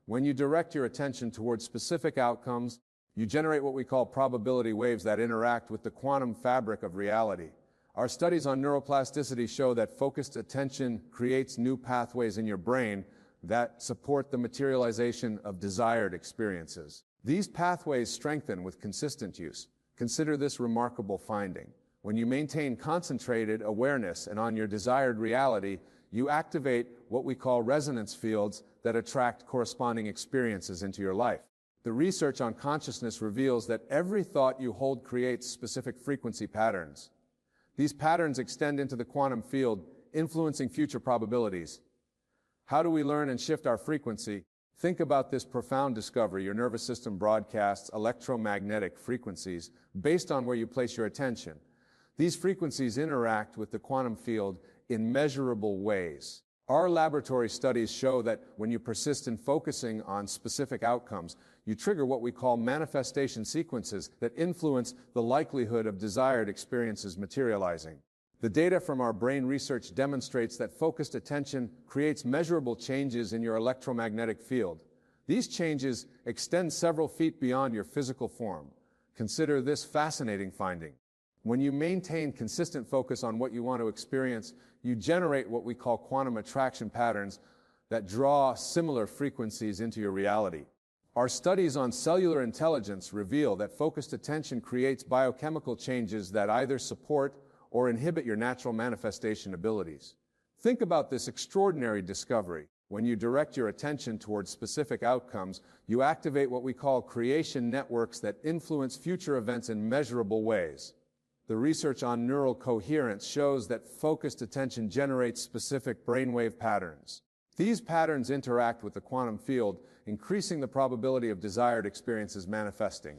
When you direct your attention towards specific outcomes, you generate what we call probability waves that interact with the quantum fabric of reality. Our studies on neuroplasticity show that focused attention creates new pathways in your brain that support the materialization of desired experiences. These pathways strengthen with consistent use. Consider this remarkable finding. When you maintain concentrated awareness and on your desired reality, you activate what we call resonance fields that attract corresponding experiences into your life. The research on consciousness reveals that every thought you hold creates specific frequency patterns. These patterns extend into the quantum field, influencing future probabilities. How do we learn and shift our frequency? Think about this profound discovery. Your nervous system broadcasts electromagnetic frequencies based on where you place your attention. These frequencies interact with the quantum field in measurable ways. Our laboratory studies show that when you persist in focusing on specific outcomes, you trigger what we call manifestation sequences that influence the likelihood of desired experiences materializing. The data from our brain research demonstrates that focused attention creates measurable changes in your electromagnetic field. These changes extend several feet beyond your physical form. Consider this fascinating finding. When you maintain consistent focus on what you want to experience, you generate what we call quantum attraction patterns that draw similar frequencies into your reality. Our studies on cellular intelligence reveal that focused attention creates biochemical changes that either support or inhibit your natural manifestation abilities. Think about this extraordinary discovery. When you direct your attention towards specific outcomes, you activate what we call creation networks that influence future events in measurable ways. The research on neural coherence shows that focused attention generates specific brainwave patterns. These patterns interact with the quantum field, increasing the probability of desired experiences manifesting.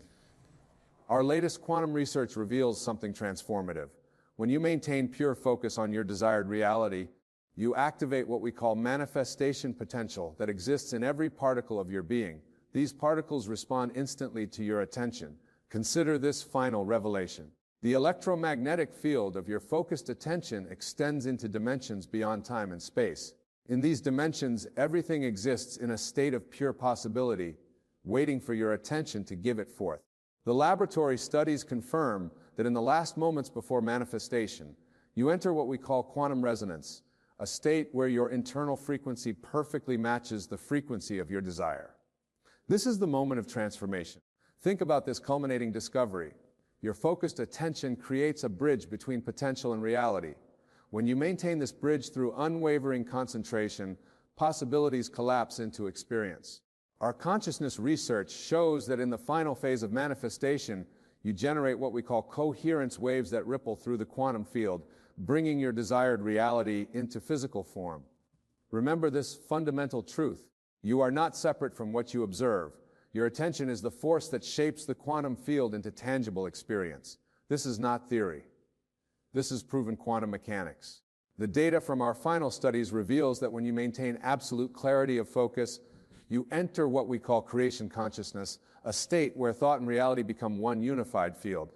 Our latest quantum research reveals something transformative. When you maintain pure focus on your desired reality, you activate what we call manifestation potential that exists in every particle of your being. These particles respond instantly to your attention. Consider this final revelation. The electromagnetic field of your focused attention extends into dimensions beyond time and space. In these dimensions, everything exists in a state of pure possibility, waiting for your attention to give it forth. The laboratory studies confirm that in the last moments before manifestation, you enter what we call quantum resonance, a state where your internal frequency perfectly matches the frequency of your desire. This is the moment of transformation. Think about this culminating discovery. Your focused attention creates a bridge between potential and reality. When you maintain this bridge through unwavering concentration, possibilities collapse into experience. Our consciousness research shows that in the final phase of manifestation, you generate what we call coherence waves that ripple through the quantum field, bringing your desired reality into physical form. Remember this fundamental truth. You are not separate from what you observe. Your attention is the force that shapes the quantum field into tangible experience. This is not theory. This is proven quantum mechanics. The data from our final studies reveals that when you maintain absolute clarity of focus, you enter what we call creation consciousness, a state where thought and reality become one unified field.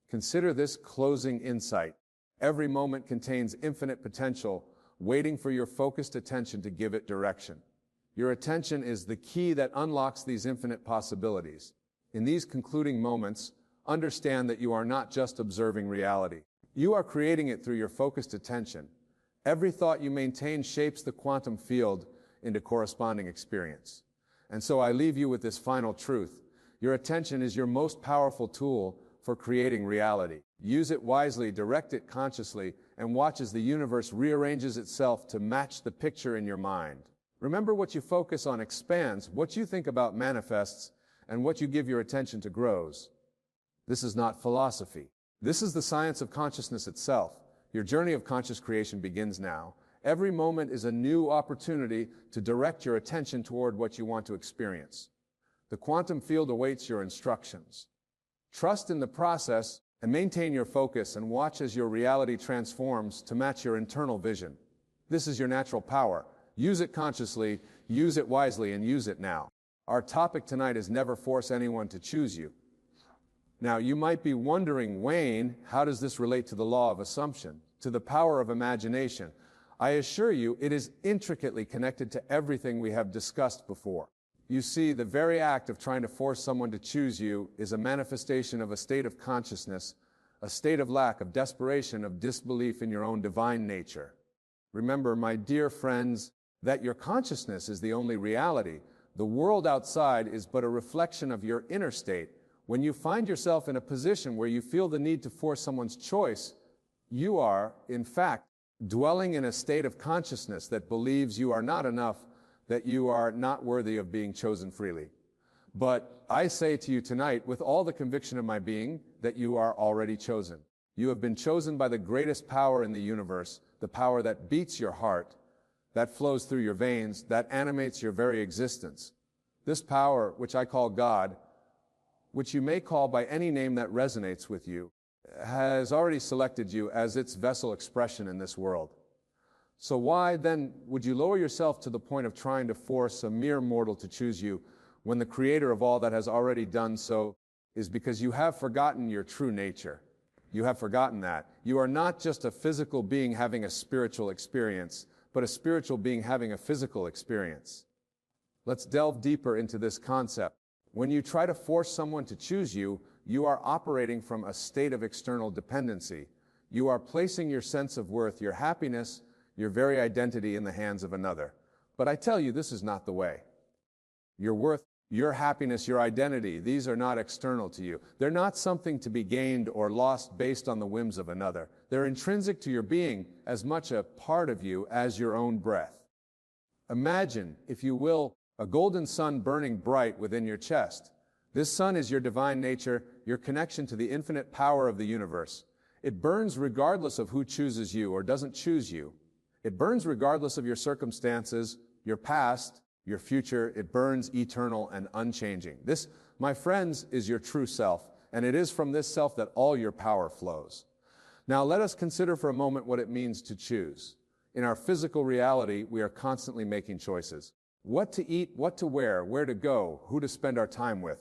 Consider this closing insight. Every moment contains infinite potential, waiting for your focused attention to give it direction. Your attention is the key that unlocks these infinite possibilities. In these concluding moments, understand that you are not just observing reality. You are creating it through your focused attention. Every thought you maintain shapes the quantum field into corresponding experience. And so I leave you with this final truth. Your attention is your most powerful tool for creating reality. Use it wisely, direct it consciously, and watch as the universe rearranges itself to match the picture in your mind. Remember, what you focus on expands, what you think about manifests, and what you give your attention to grows. This is not philosophy. This is the science of consciousness itself. Your journey of conscious creation begins now. Every moment is a new opportunity to direct your attention toward what you want to experience. The quantum field awaits your instructions. Trust in the process and maintain your focus and watch as your reality transforms to match your internal vision. This is your natural power. Use it consciously, use it wisely, and use it now. Our topic tonight is never force anyone to choose you. Now, you might be wondering, Wayne, how does this relate to the law of assumption, to the power of imagination? I assure you, it is intricately connected to everything we have discussed before. You see, the very act of trying to force someone to choose you is a manifestation of a state of consciousness, a state of lack, of desperation, of disbelief in your own divine nature. Remember, my dear friends, that your consciousness is the only reality. The world outside is but a reflection of your inner state. When you find yourself in a position where you feel the need to force someone's choice, you are, in fact, dwelling in a state of consciousness that believes you are not enough, that you are not worthy of being chosen freely. But I say to you tonight, with all the conviction of my being, that you are already chosen. You have been chosen by the greatest power in the universe, the power that beats your heart, that flows through your veins, that animates your very existence. This power, which I call God, which you may call by any name that resonates with you, has already selected you as its vessel expression in this world. So why then would you lower yourself to the point of trying to force a mere mortal to choose you when the creator of all that has already done so, is because you have forgotten your true nature. You have forgotten that. You are not just a physical being having a spiritual experience, but a spiritual being having a physical experience. Let's delve deeper into this concept. When you try to force someone to choose you, you are operating from a state of external dependency. You are placing your sense of worth, your happiness, your very identity in the hands of another. But I tell you, this is not the way. Your worth, your happiness, your identity, these are not external to you. They're not something to be gained or lost based on the whims of another. They're intrinsic to your being, as much a part of you as your own breath. Imagine, if you will, a golden sun burning bright within your chest. This sun is your divine nature, your connection to the infinite power of the universe. It burns regardless of who chooses you or doesn't choose you. It burns regardless of your circumstances, your past, your future. It burns eternal and unchanging. This, my friends, is your true self, and it is from this self that all your power flows. Now let us consider for a moment what it means to choose. In our physical reality, we are constantly making choices. What to eat, what to wear, where to go, who to spend our time with.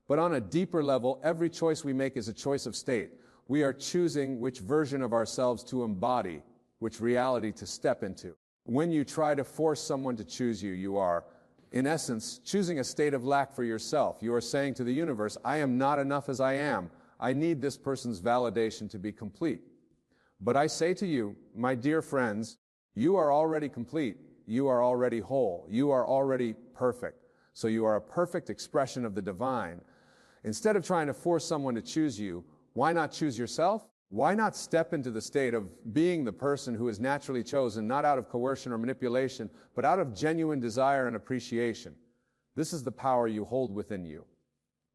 But on a deeper level, every choice we make is a choice of state. We are choosing which version of ourselves to embody, which reality to step into. When you try to force someone to choose you, you are, in essence, choosing a state of lack for yourself. You are saying to the universe, I am not enough as I am. I need this person's validation to be complete. But I say to you, my dear friends, you are already complete. You are already whole. You are already perfect. So you are a perfect expression of the divine. Instead of trying to force someone to choose you, why not choose yourself? Why not step into the state of being the person who is naturally chosen, not out of coercion or manipulation, but out of genuine desire and appreciation? This is the power you hold within you.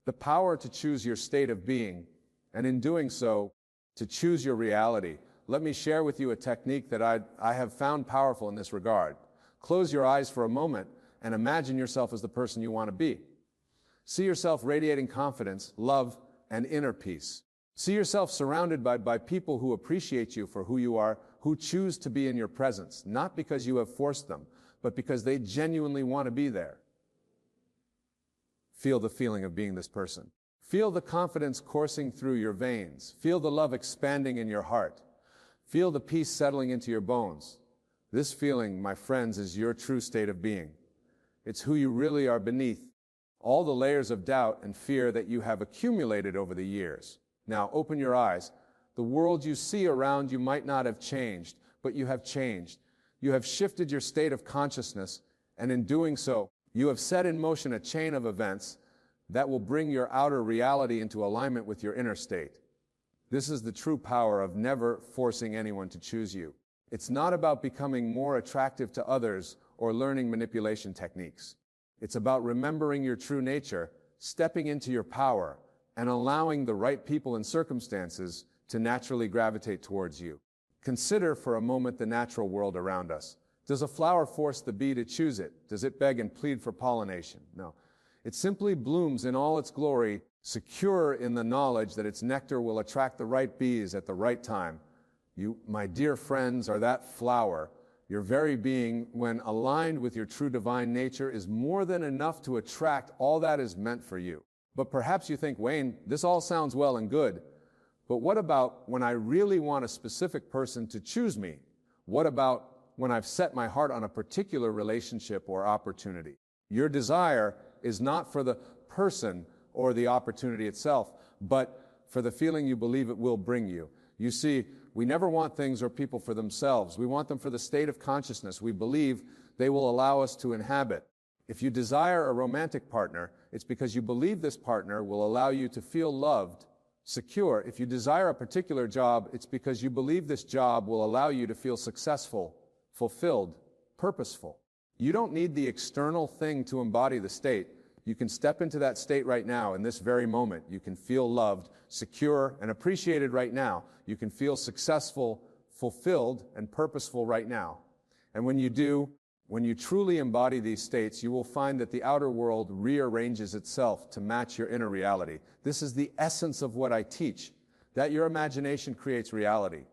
The power to choose your state of being, and in doing so, to choose your reality. Let me share with you a technique that I have found powerful in this regard. Close your eyes for a moment and imagine yourself as the person you want to be. See yourself radiating confidence, love, and inner peace. See yourself surrounded by people who appreciate you for who you are, who choose to be in your presence, not because you have forced them, but because they genuinely want to be there. Feel the feeling of being this person. Feel the confidence coursing through your veins. Feel the love expanding in your heart. Feel the peace settling into your bones. This feeling, my friends, is your true state of being. It's who you really are beneath all the layers of doubt and fear that you have accumulated over the years. Now open your eyes. The world you see around you might not have changed, but you have changed. You have shifted your state of consciousness, and in doing so, you have set in motion a chain of events that will bring your outer reality into alignment with your inner state. This is the true power of never forcing anyone to choose you. It's not about becoming more attractive to others or learning manipulation techniques. It's about remembering your true nature, stepping into your power, and allowing the right people and circumstances to naturally gravitate towards you. Consider for a moment the natural world around us. Does a flower force the bee to choose it? Does it beg and plead for pollination? No. It simply blooms in all its glory, secure in the knowledge that its nectar will attract the right bees at the right time. You, my dear friends, are that flower. Your very being, when aligned with your true divine nature, is more than enough to attract all that is meant for you. But perhaps you think, Wayne, this all sounds well and good, but what about when I really want a specific person to choose me? What about when I've set my heart on a particular relationship or opportunity? Your desire is not for the person or the opportunity itself, but for the feeling you believe it will bring you. You see, we never want things or people for themselves. We want them for the state of consciousness we believe they will allow us to inhabit. If you desire a romantic partner, it's because you believe this partner will allow you to feel loved, secure. If you desire a particular job, it's because you believe this job will allow you to feel successful, fulfilled, purposeful. You don't need the external thing to embody the state. You can step into that state right now, in this very moment. You can feel loved, secure, and appreciated right now. You can feel successful, fulfilled, and purposeful right now. And when you do, when you truly embody these states, you will find that the outer world rearranges itself to match your inner reality. This is the essence of what I teach, that your imagination creates reality.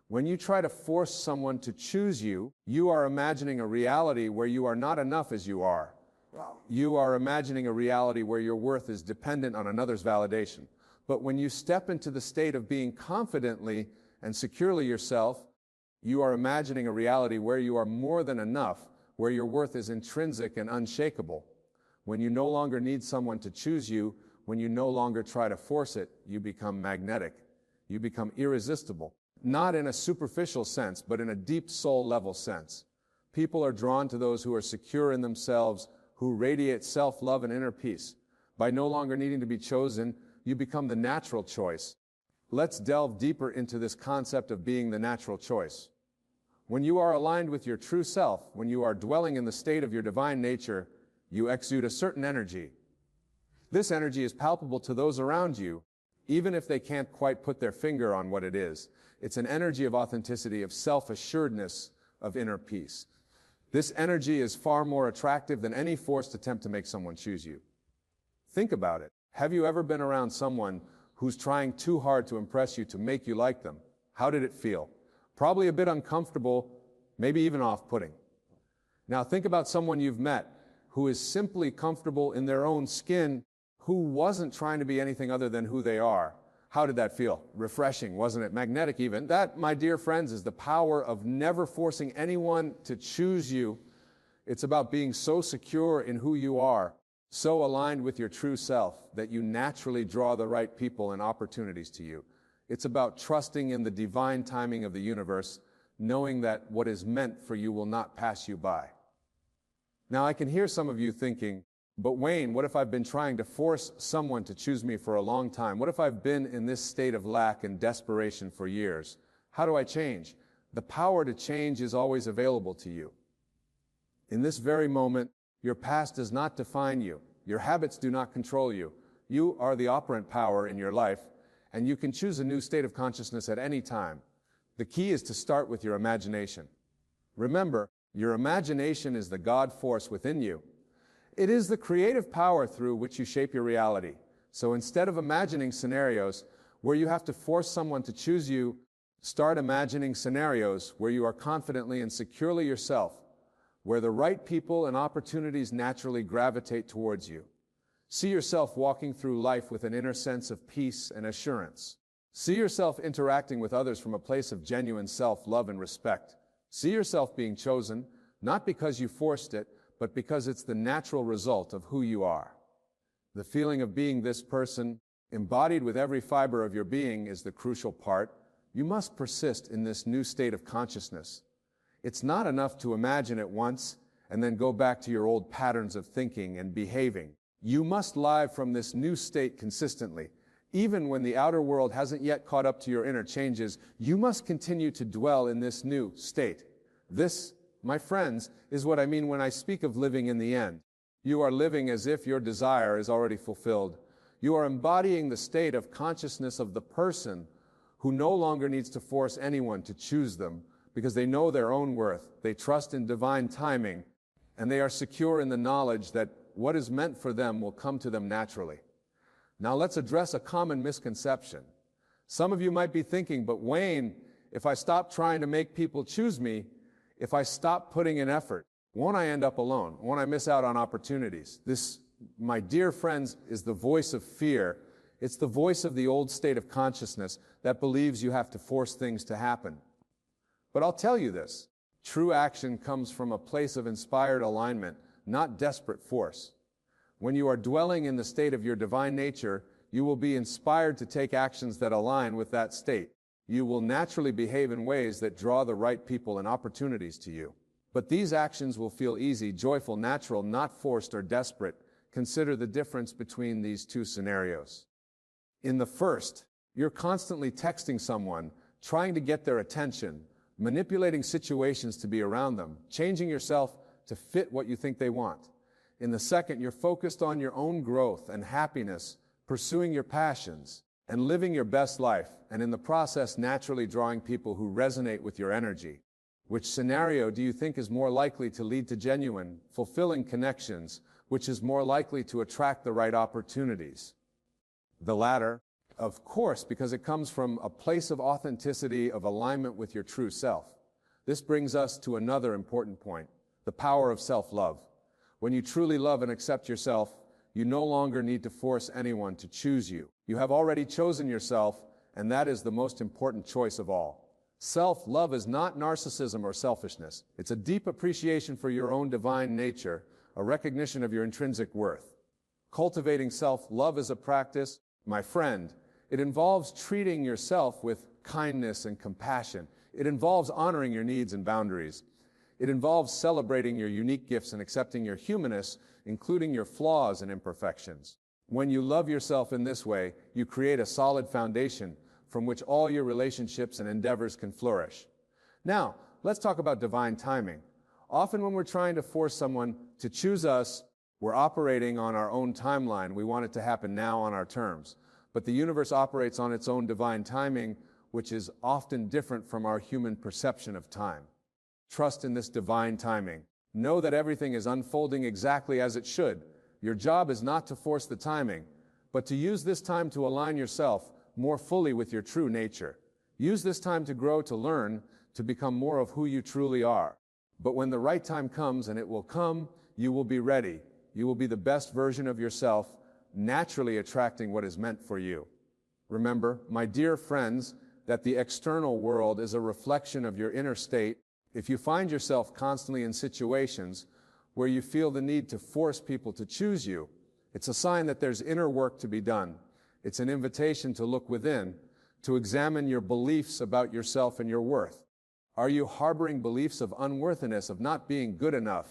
When you try to force someone to choose you, you are imagining a reality where you are not enough as you are. You are imagining a reality where your worth is dependent on another's validation. But when you step into the state of being confidently and securely yourself, you are imagining a reality where you are more than enough, where your worth is intrinsic and unshakable. When you no longer need someone to choose you, when you no longer try to force it, you become magnetic. You become irresistible. Not in a superficial sense, but in a deep soul level sense. People are drawn to those who are secure in themselves, who radiate self-love and inner peace. By no longer needing to be chosen, you become the natural choice. Let's delve deeper into this concept of being the natural choice. When you are aligned with your true self, when you are dwelling in the state of your divine nature, you exude a certain energy. This energy is palpable to those around you, even if they can't quite put their finger on what it is. It's an energy of authenticity, of self-assuredness, of inner peace. This energy is far more attractive than any forced attempt to make someone choose you. Think about it. Have you ever been around someone who's trying too hard to impress you, to make you like them? How did it feel? Probably a bit uncomfortable, maybe even off-putting. Now think about someone you've met who is simply comfortable in their own skin, who wasn't trying to be anything other than who they are. How did that feel? Refreshing, wasn't it? Magnetic even. That, my dear friends, is the power of never forcing anyone to choose you. It's about being so secure in who you are, so aligned with your true self, that you naturally draw the right people and opportunities to you. It's about trusting in the divine timing of the universe, knowing that what is meant for you will not pass you by. Now, I can hear some of you thinking, but Wayne, what if I've been trying to force someone to choose me for a long time? What if I've been in this state of lack and desperation for years? How do I change? The power to change is always available to you. In this very moment, your past does not define you. Your habits do not control you. You are the operant power in your life, and you can choose a new state of consciousness at any time. The key is to start with your imagination. Remember, your imagination is the God force within you. It is the creative power through which you shape your reality. So instead of imagining scenarios where you have to force someone to choose you, start imagining scenarios where you are confidently and securely yourself, where the right people and opportunities naturally gravitate towards you. See yourself walking through life with an inner sense of peace and assurance. See yourself interacting with others from a place of genuine self-love and respect. See yourself being chosen, not because you forced it, but because it's the natural result of who you are. The feeling of being this person, embodied with every fiber of your being, is the crucial part. You must persist in this new state of consciousness. It's not enough to imagine it once and then go back to your old patterns of thinking and behaving. You must live from this new state consistently. Even when the outer world hasn't yet caught up to your inner changes, you must continue to dwell in this new state. This, my friends, is what I mean when I speak of living in the end. You are living as if your desire is already fulfilled. You are embodying the state of consciousness of the person who no longer needs to force anyone to choose them because they know their own worth, they trust in divine timing, and they are secure in the knowledge that what is meant for them will come to them naturally. Now let's address a common misconception. Some of you might be thinking, but Wayne, if I stop trying to make people choose me, if I stop putting in effort, won't I end up alone? Won't I miss out on opportunities? This, my dear friends, is the voice of fear. It's the voice of the old state of consciousness that believes you have to force things to happen. But I'll tell you this, true action comes from a place of inspired alignment, not desperate force. When you are dwelling in the state of your divine nature, you will be inspired to take actions that align with that state. You will naturally behave in ways that draw the right people and opportunities to you. But these actions will feel easy, joyful, natural, not forced or desperate. Consider the difference between these two scenarios. In the first, you're constantly texting someone, trying to get their attention, manipulating situations to be around them, changing yourself to fit what you think they want. In the second, you're focused on your own growth and happiness, pursuing your passions, and living your best life, and in the process naturally drawing people who resonate with your energy. Which scenario do you think is more likely to lead to genuine, fulfilling connections, which is more likely to attract the right opportunities? The latter, of course, because it comes from a place of authenticity, of alignment with your true self. This brings us to another important point, the power of self-love. When you truly love and accept yourself, you no longer need to force anyone to choose you. You have already chosen yourself, and that is the most important choice of all. Self-love is not narcissism or selfishness. It's a deep appreciation for your own divine nature, a recognition of your intrinsic worth. Cultivating self-love is a practice, my friend. It involves treating yourself with kindness and compassion. It involves honoring your needs and boundaries. It involves celebrating your unique gifts and accepting your humanness, including your flaws and imperfections. When you love yourself in this way, you create a solid foundation from which all your relationships and endeavors can flourish. Now, let's talk about divine timing. Often when we're trying to force someone to choose us, we're operating on our own timeline. We want it to happen now on our terms. But the universe operates on its own divine timing, which is often different from our human perception of time. Trust in this divine timing. Know that everything is unfolding exactly as it should. Your job is not to force the timing, but to use this time to align yourself more fully with your true nature. Use this time to grow, to learn, to become more of who you truly are. But when the right time comes, and it will come, you will be ready. You will be the best version of yourself, naturally attracting what is meant for you. Remember, my dear friends, that the external world is a reflection of your inner state. If you find yourself constantly in situations where you feel the need to force people to choose you, it's a sign that there's inner work to be done. It's an invitation to look within, to examine your beliefs about yourself and your worth. Are you harboring beliefs of unworthiness, of not being good enough?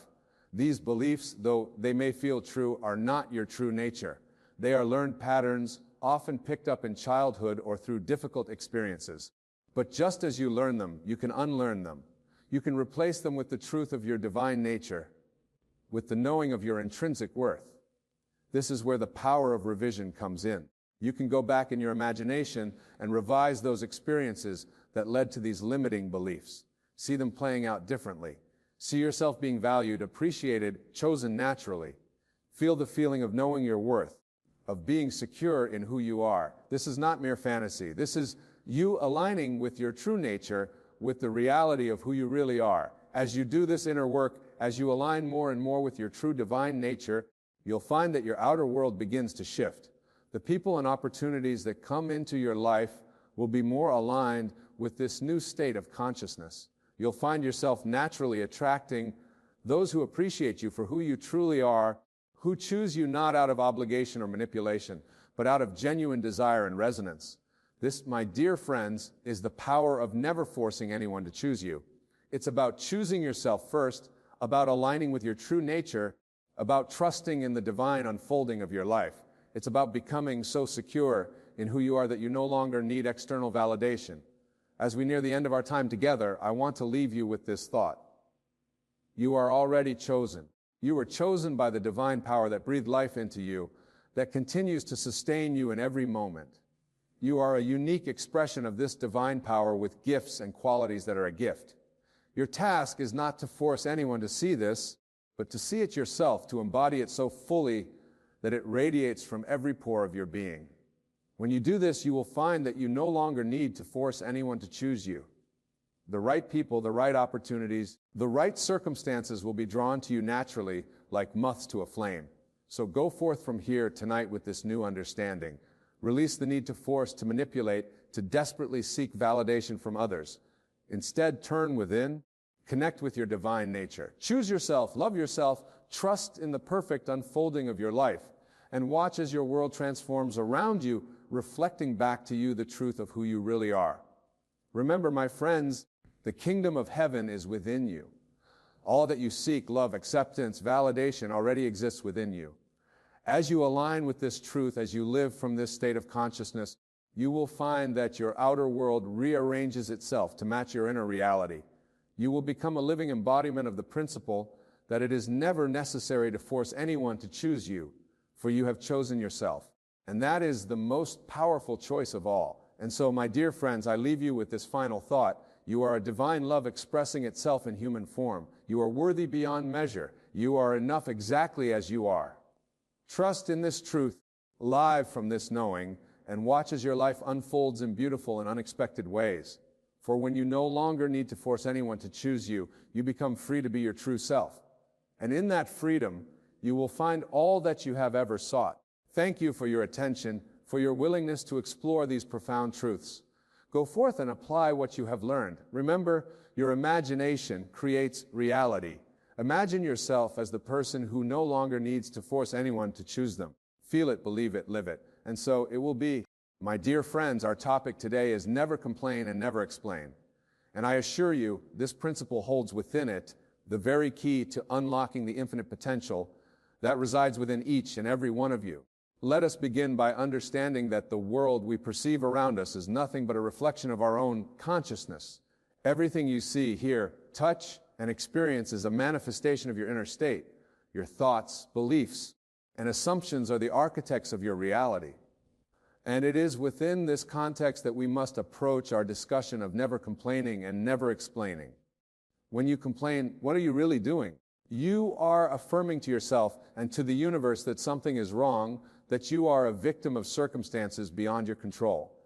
These beliefs, though they may feel true, are not your true nature. They are learned patterns, often picked up in childhood or through difficult experiences. But just as you learn them, you can unlearn them. You can replace them with the truth of your divine nature, with the knowing of your intrinsic worth. This is where the power of revision comes in. You can go back in your imagination and revise those experiences that led to these limiting beliefs. See them playing out differently. See yourself being valued, appreciated, chosen naturally. Feel the feeling of knowing your worth, of being secure in who you are. This is not mere fantasy. This is you aligning with your true nature, with the reality of who you really are. As you do this inner work, as you align more and more with your true divine nature, you'll find that your outer world begins to shift. The people and opportunities that come into your life will be more aligned with this new state of consciousness. You'll find yourself naturally attracting those who appreciate you for who you truly are, who choose you not out of obligation or manipulation, but out of genuine desire and resonance. This, my dear friends, is the power of never forcing anyone to choose you. It's about choosing yourself first, about aligning with your true nature, about trusting in the divine unfolding of your life. It's about becoming so secure in who you are that you no longer need external validation. As we near the end of our time together, I want to leave you with this thought. You are already chosen. You were chosen by the divine power that breathed life into you, that continues to sustain you in every moment. You are a unique expression of this divine power with gifts and qualities that are a gift. Your task is not to force anyone to see this, but to see it yourself, to embody it so fully that it radiates from every pore of your being. When you do this, you will find that you no longer need to force anyone to choose you. The right people, the right opportunities, the right circumstances will be drawn to you naturally like moths to a flame. So go forth from here tonight with this new understanding. Release the need to force, to manipulate, to desperately seek validation from others. Instead, turn within, connect with your divine nature. Choose yourself, love yourself, trust in the perfect unfolding of your life, and watch as your world transforms around you, reflecting back to you the truth of who you really are. Remember, my friends, the kingdom of heaven is within you. All that you seek, love, acceptance, validation already exists within you. As you align with this truth, as you live from this state of consciousness, you will find that your outer world rearranges itself to match your inner reality. You will become a living embodiment of the principle that it is never necessary to force anyone to choose you, for you have chosen yourself. And that is the most powerful choice of all. And so, my dear friends, I leave you with this final thought. You are a divine love expressing itself in human form. You are worthy beyond measure. You are enough exactly as you are. Trust in this truth, live from this knowing, and watch as your life unfolds in beautiful and unexpected ways. For when you no longer need to force anyone to choose you, you become free to be your true self. And in that freedom, you will find all that you have ever sought. Thank you for your attention, for your willingness to explore these profound truths. Go forth and apply what you have learned. Remember, your imagination creates reality. Imagine yourself as the person who no longer needs to force anyone to choose them. Feel it, believe it, live it. And so it will be. My dear friends, our topic today is never complain and never explain. And I assure you, this principle holds within it the very key to unlocking the infinite potential that resides within each and every one of you. Let us begin by understanding that the world we perceive around us is nothing but a reflection of our own consciousness. Everything you see, hear, touch, and experience is a manifestation of your inner state. Your thoughts, beliefs, and assumptions are the architects of your reality. And it is within this context that we must approach our discussion of never complaining and never explaining. When you complain, what are you really doing? You are affirming to yourself and to the universe that something is wrong, that you are a victim of circumstances beyond your control.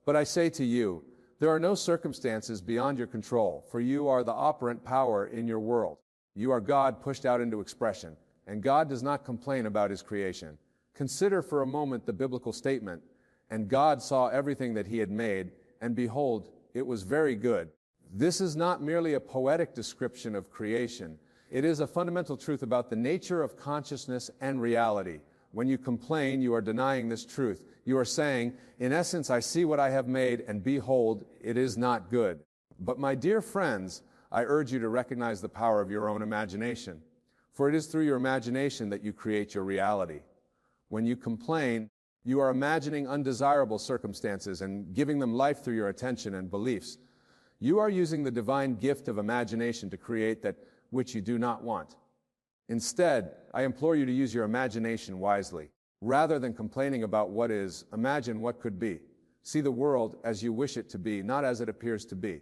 But I say to you, there are no circumstances beyond your control, for you are the operant power in your world. You are God pushed out into expression, and God does not complain about His creation. Consider for a moment the biblical statement, "And God saw everything that He had made, and behold, it was very good." This is not merely a poetic description of creation. It is a fundamental truth about the nature of consciousness and reality. When you complain, you are denying this truth. You are saying, in essence, I see what I have made, and behold, it is not good. But my dear friends, I urge you to recognize the power of your own imagination. For it is through your imagination that you create your reality. When you complain, you are imagining undesirable circumstances and giving them life through your attention and beliefs. You are using the divine gift of imagination to create that which you do not want. Instead, I implore you to use your imagination wisely. Rather than complaining about what is, imagine what could be. See the world as you wish it to be, not as it appears to be.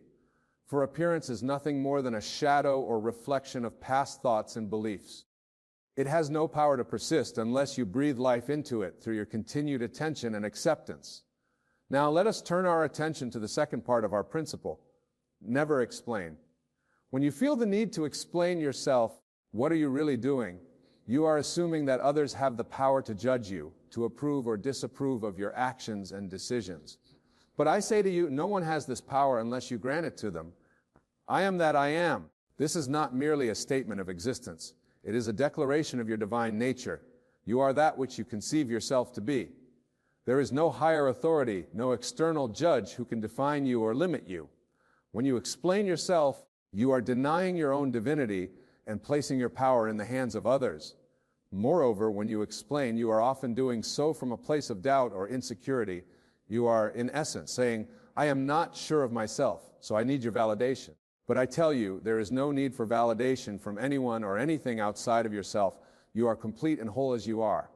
For appearance is nothing more than a shadow or reflection of past thoughts and beliefs. It has no power to persist unless you breathe life into it through your continued attention and acceptance. Now let us turn our attention to the second part of our principle. Never explain. When you feel the need to explain yourself, what are you really doing? You are assuming that others have the power to judge you, to approve or disapprove of your actions and decisions. But I say to you, no one has this power unless you grant it to them. I am that I am. This is not merely a statement of existence. It is a declaration of your divine nature. You are that which you conceive yourself to be. There is no higher authority, no external judge who can define you or limit you. When you explain yourself, you are denying your own divinity and placing your power in the hands of others. Moreover, when you explain, you are often doing so from a place of doubt or insecurity. You are, in essence, saying, I am not sure of myself, so I need your validation. But I tell you, there is no need for validation from anyone or anything outside of yourself. You are complete and whole as you are,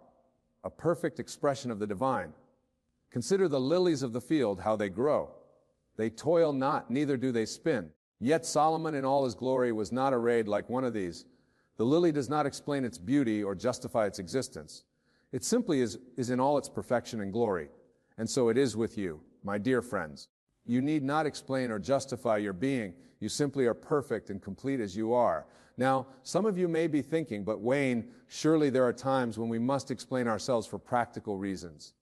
a perfect expression of the divine. Consider the lilies of the field, how they grow. They toil not, neither do they spin. Yet Solomon in all his glory was not arrayed like one of these. The lily does not explain its beauty or justify its existence. It simply is in all its perfection and glory. And so it is with you, my dear friends. You need not explain or justify your being. You simply are perfect and complete as you are. Now, some of you may be thinking, but Wayne, surely there are times when we must explain ourselves for practical reasons.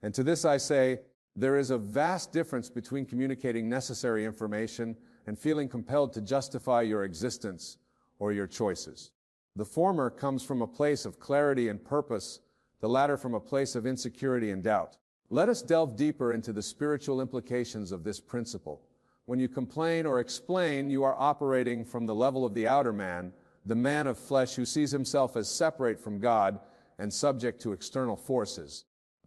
And to this I say, there is a vast difference between communicating necessary information and feeling compelled to justify your existence or your choices. The former comes from a place of clarity and purpose, the latter from a place of insecurity and doubt. Let us delve deeper into the spiritual implications of this principle. When you complain or explain, you are operating from the level of the outer man, the man of flesh who sees himself as separate from God and subject to external forces.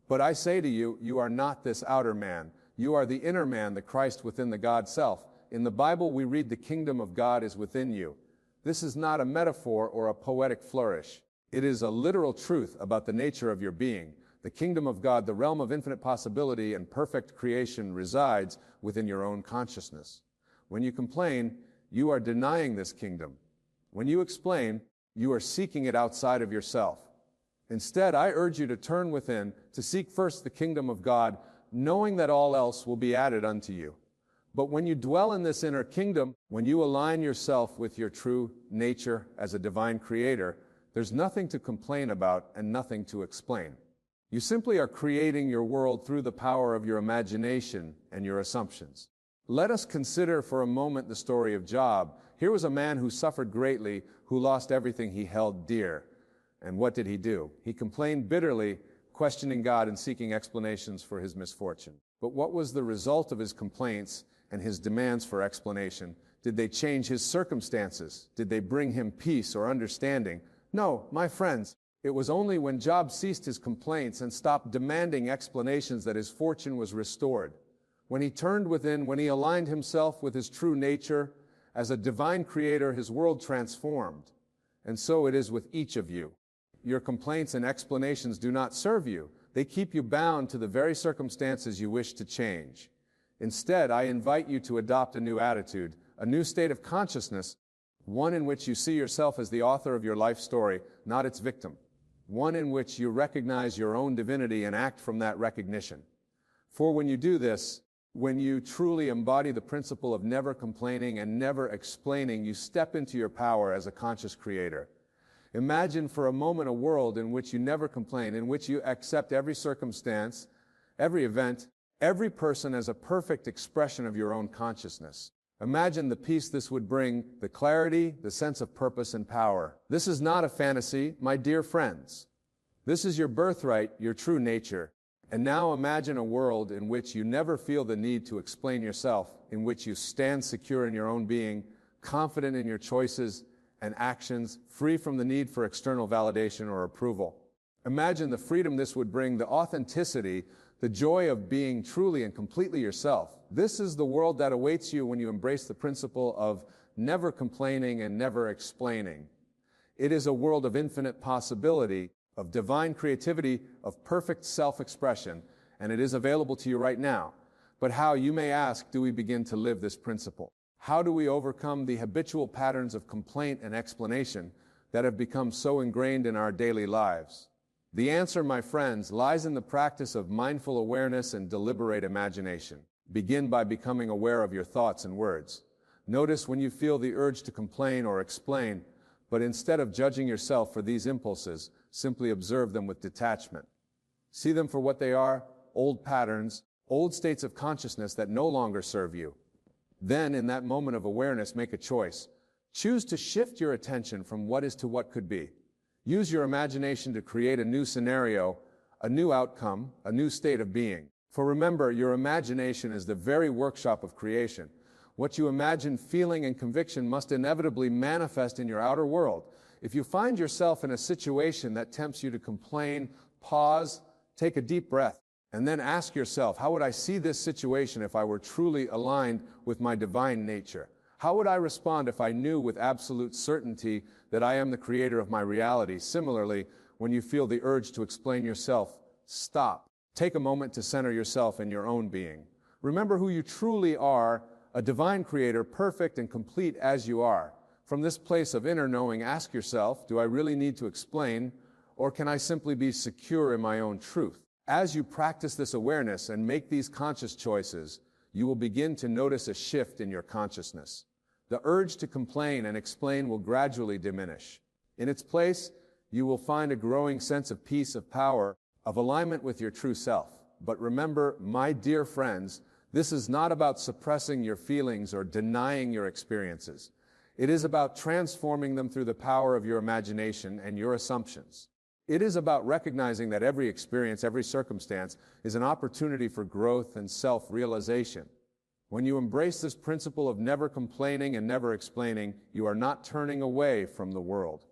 But I say to you, you are not this outer man. You are the inner man, the Christ within the God self. In the Bible, we read the kingdom of God is within you. This is not a metaphor or a poetic flourish. It is a literal truth about the nature of your being. The kingdom of God, the realm of infinite possibility and perfect creation, resides within your own consciousness. When you complain, you are denying this kingdom. When you explain, you are seeking it outside of yourself. Instead, I urge you to turn within, to seek first the kingdom of God, knowing that all else will be added unto you. But when you dwell in this inner kingdom, when you align yourself with your true nature as a divine creator, there's nothing to complain about and nothing to explain. You simply are creating your world through the power of your imagination and your assumptions. Let us consider for a moment the story of Job. Here was a man who suffered greatly, who lost everything he held dear. And what did he do? He complained bitterly, questioning God and seeking explanations for his misfortune. But what was the result of his complaints and his demands for explanation? Did they change his circumstances? Did they bring him peace or understanding? No, my friends, it was only when Job ceased his complaints and stopped demanding explanations that his fortune was restored. When he turned within, when he aligned himself with his true nature, as a divine creator, his world transformed. And so it is with each of you. Your complaints and explanations do not serve you. They keep you bound to the very circumstances you wish to change. Instead, I invite you to adopt a new attitude, a new state of consciousness, one in which you see yourself as the author of your life story, not its victim. One in which you recognize your own divinity and act from that recognition. For when you do this, when you truly embody the principle of never complaining and never explaining, you step into your power as a conscious creator. Imagine for a moment a world in which you never complain, in which you accept every circumstance, every event, every person as a perfect expression of your own consciousness. Imagine the peace this would bring, the clarity, the sense of purpose and power. This is not a fantasy, my dear friends. This is your birthright, your true nature. And now imagine a world in which you never feel the need to explain yourself, in which you stand secure in your own being, confident in your choices and actions, free from the need for external validation or approval. Imagine the freedom this would bring, the authenticity, the joy of being truly and completely yourself. This is the world that awaits you when you embrace the principle of never complaining and never explaining. It is a world of infinite possibility, of divine creativity, of perfect self-expression, and it is available to you right now. But how, you may ask, do we begin to live this principle? How do we overcome the habitual patterns of complaint and explanation that have become so ingrained in our daily lives? The answer, my friends, lies in the practice of mindful awareness and deliberate imagination. Begin by becoming aware of your thoughts and words. Notice when you feel the urge to complain or explain, but instead of judging yourself for these impulses, simply observe them with detachment. See them for what they are, old patterns, old states of consciousness that no longer serve you. Then, in that moment of awareness, make a choice. Choose to shift your attention from what is to what could be. Use your imagination to create a new scenario, a new outcome, a new state of being. For remember, your imagination is the very workshop of creation. What you imagine, feeling, and conviction must inevitably manifest in your outer world. If you find yourself in a situation that tempts you to complain, pause, take a deep breath, and then ask yourself, how would I see this situation if I were truly aligned with my divine nature? How would I respond if I knew with absolute certainty that I am the creator of my reality? Similarly, when you feel the urge to explain yourself, stop. Take a moment to center yourself in your own being. Remember who you truly are, a divine creator, perfect and complete as you are. From this place of inner knowing, ask yourself, do I really need to explain, or can I simply be secure in my own truth? As you practice this awareness and make these conscious choices, you will begin to notice a shift in your consciousness. The urge to complain and explain will gradually diminish. In its place, you will find a growing sense of peace, of power, of alignment with your true self. But remember, my dear friends, this is not about suppressing your feelings or denying your experiences. It is about transforming them through the power of your imagination and your assumptions. It is about recognizing that every experience, every circumstance is an opportunity for growth and self-realization. When you embrace this principle of never complaining and never explaining, you are not turning away from the world.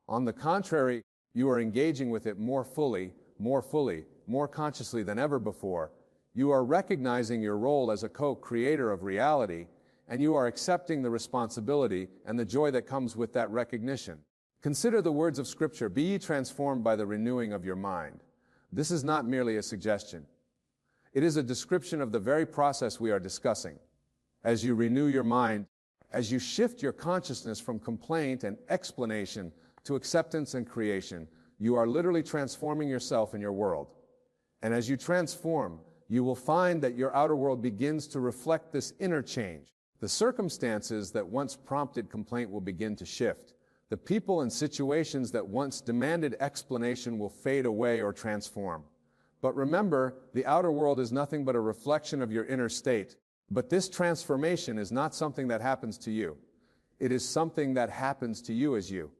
On the contrary, you are engaging with it more fully, more consciously than ever before. You are recognizing your role as a co-creator of reality, and you are accepting the responsibility and the joy that comes with that recognition. Consider the words of Scripture, "Be ye transformed by the renewing of your mind." This is not merely a suggestion. It is a description of the very process we are discussing. As you renew your mind, as you shift your consciousness from complaint and explanation to acceptance and creation, you are literally transforming yourself and your world. And as you transform, you will find that your outer world begins to reflect this inner change. The circumstances that once prompted complaint will begin to shift. The people and situations that once demanded explanation will fade away or transform. But remember, the outer world is nothing but a reflection of your inner state. But this transformation is not something that happens to you. It is something that happens to you as you.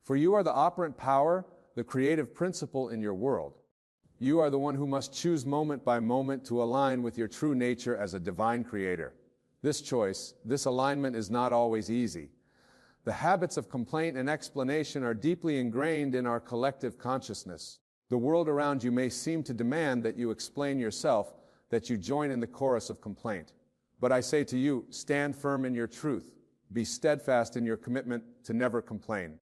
For you are the operant power, the creative principle in your world. You are the one who must choose moment by moment to align with your true nature as a divine creator. This choice, this alignment is not always easy. The habits of complaint and explanation are deeply ingrained in our collective consciousness. The world around you may seem to demand that you explain yourself, that you join in the chorus of complaint. But I say to you, stand firm in your truth. Be steadfast in your commitment to never complain.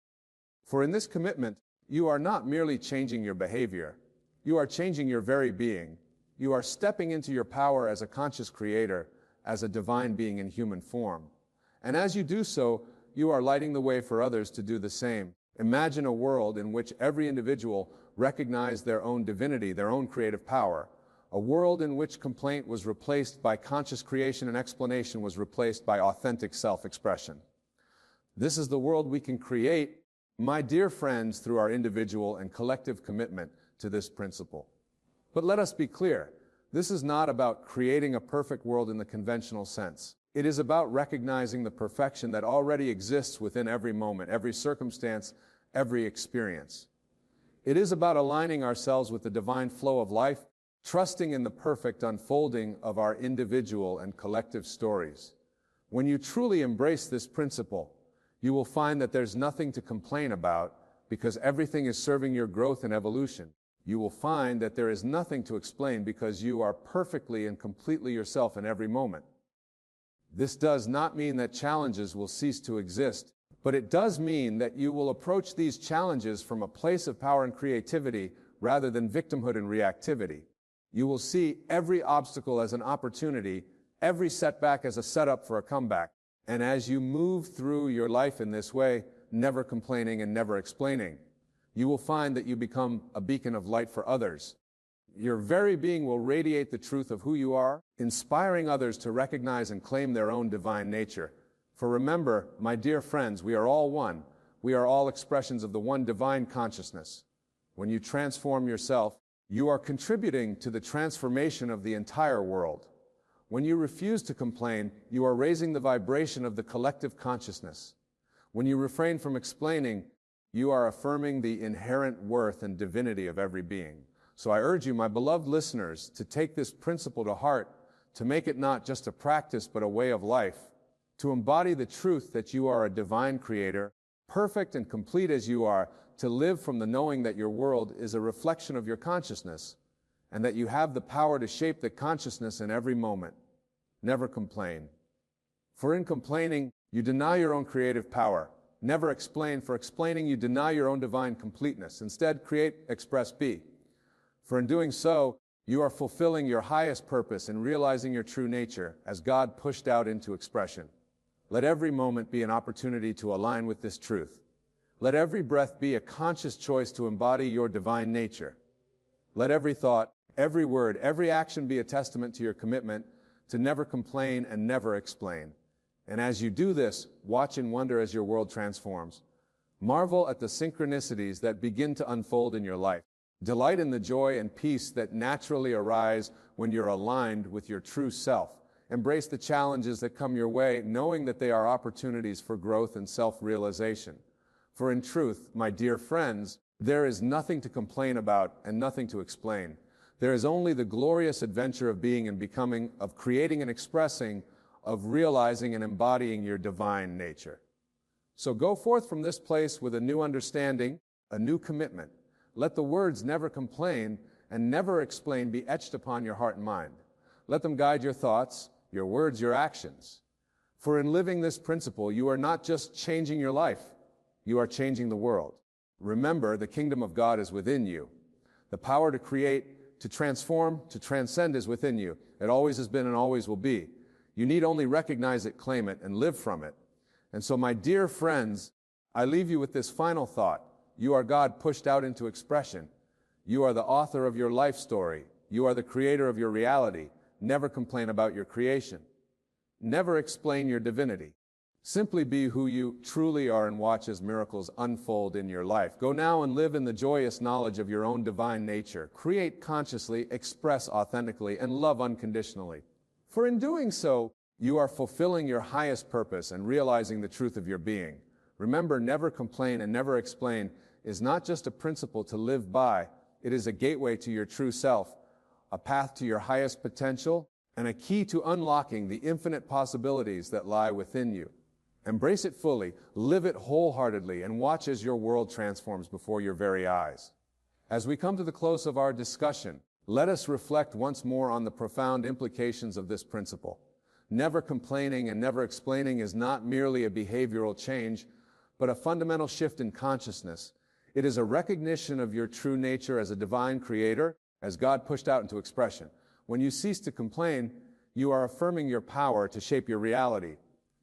For in this commitment, you are not merely changing your behavior. You are changing your very being. You are stepping into your power as a conscious creator, as a divine being in human form. And as you do so, you are lighting the way for others to do the same. Imagine a world in which every individual recognized their own divinity, their own creative power. A world in which complaint was replaced by conscious creation and explanation was replaced by authentic self-expression. This is the world we can create, my dear friends, through our individual and collective commitment to this principle. But let us be clear, this is not about creating a perfect world in the conventional sense. It is about recognizing the perfection that already exists within every moment, every circumstance, every experience. It is about aligning ourselves with the divine flow of life, trusting in the perfect unfolding of our individual and collective stories. When you truly embrace this principle, you will find that there's nothing to complain about because everything is serving your growth and evolution. You will find that there is nothing to explain because you are perfectly and completely yourself in every moment. This does not mean that challenges will cease to exist, but it does mean that you will approach these challenges from a place of power and creativity rather than victimhood and reactivity. You will see every obstacle as an opportunity, every setback as a setup for a comeback. And as you move through your life in this way, never complaining and never explaining, you will find that you become a beacon of light for others. Your very being will radiate the truth of who you are, inspiring others to recognize and claim their own divine nature. For remember, my dear friends, we are all one. We are all expressions of the one divine consciousness. When you transform yourself, you are contributing to the transformation of the entire world. When you refuse to complain, you are raising the vibration of the collective consciousness. When you refrain from explaining, you are affirming the inherent worth and divinity of every being. So I urge you, my beloved listeners, to take this principle to heart, to make it not just a practice but a way of life, to embody the truth that you are a divine creator, perfect and complete as you are, to live from the knowing that your world is a reflection of your consciousness, and that you have the power to shape the consciousness in every moment. Never complain. For in complaining, you deny your own creative power. Never explain. For explaining, you deny your own divine completeness. Instead, create, express, be. For in doing so, you are fulfilling your highest purpose and realizing your true nature as God pushed out into expression. Let every moment be an opportunity to align with this truth. Let every breath be a conscious choice to embody your divine nature. Let every thought, every word, every action be a testament to your commitment to never complain and never explain. And as you do this, watch and wonder as your world transforms. Marvel at the synchronicities that begin to unfold in your life. Delight in the joy and peace that naturally arise when you're aligned with your true self. Embrace the challenges that come your way, knowing that they are opportunities for growth and self-realization. For in truth, my dear friends, there is nothing to complain about and nothing to explain. There is only the glorious adventure of being and becoming, of creating and expressing, of realizing and embodying your divine nature. So go forth from this place with a new understanding, a new commitment. Let the words never complain and never explain be etched upon your heart and mind. Let them guide your thoughts, your words, your actions. For in living this principle, you are not just changing your life, you are changing the world. Remember, the kingdom of God is within you. The power to create, to transform, to transcend is within you. It always has been and always will be. You need only recognize it, claim it, and live from it. And so, my dear friends, I leave you with this final thought. You are God pushed out into expression. You are the author of your life story. You are the creator of your reality. Never complain about your creation. Never explain your divinity. Simply be who you truly are and watch as miracles unfold in your life. Go now and live in the joyous knowledge of your own divine nature. Create consciously, express authentically, and love unconditionally. For in doing so, you are fulfilling your highest purpose and realizing the truth of your being. Remember, never complain and never explain is not just a principle to live by, it is a gateway to your true self, a path to your highest potential, and a key to unlocking the infinite possibilities that lie within you. Embrace it fully, live it wholeheartedly, and watch as your world transforms before your very eyes. As we come to the close of our discussion, let us reflect once more on the profound implications of this principle. Never complaining and never explaining is not merely a behavioral change, but a fundamental shift in consciousness. It is a recognition of your true nature as a divine creator, as God pushed out into expression. When you cease to complain, you are affirming your power to shape your reality.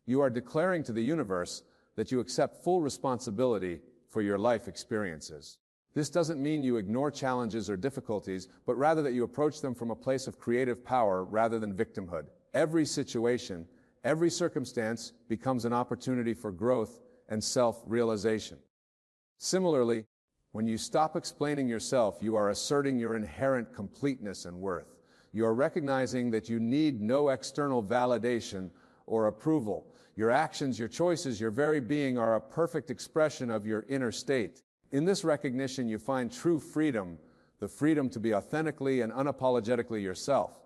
You are declaring to the universe that you accept full responsibility for your life experiences. This doesn't mean you ignore challenges or difficulties, but rather that you approach them from a place of creative power rather than victimhood. Every situation, every circumstance becomes an opportunity for growth and self-realization. Similarly, when you stop explaining yourself, you are asserting your inherent completeness and worth. You are recognizing that you need no external validation or approval. Your actions, your choices, your very being are a perfect expression of your inner state. In this recognition, you find true freedom, the freedom to be authentically and unapologetically yourself.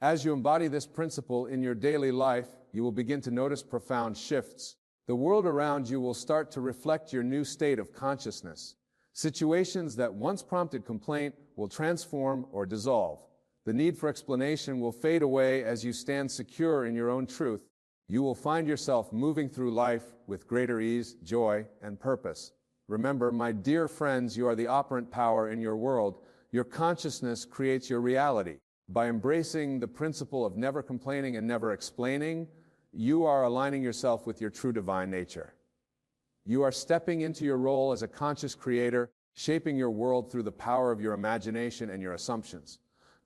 As you embody this principle in your daily life, you will begin to notice profound shifts. The world around you will start to reflect your new state of consciousness. Situations that once prompted complaint will transform or dissolve. The need for explanation will fade away as you stand secure in your own truth. You will find yourself moving through life with greater ease, joy, and purpose. Remember, my dear friends, you are the operant power in your world. Your consciousness creates your reality. By embracing the principle of never complaining and never explaining, you are aligning yourself with your true divine nature. You are stepping into your role as a conscious creator, shaping your world through the power of your imagination and your assumptions.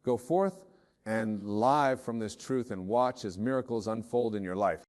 Go forth and live from this truth and watch as miracles unfold in your life.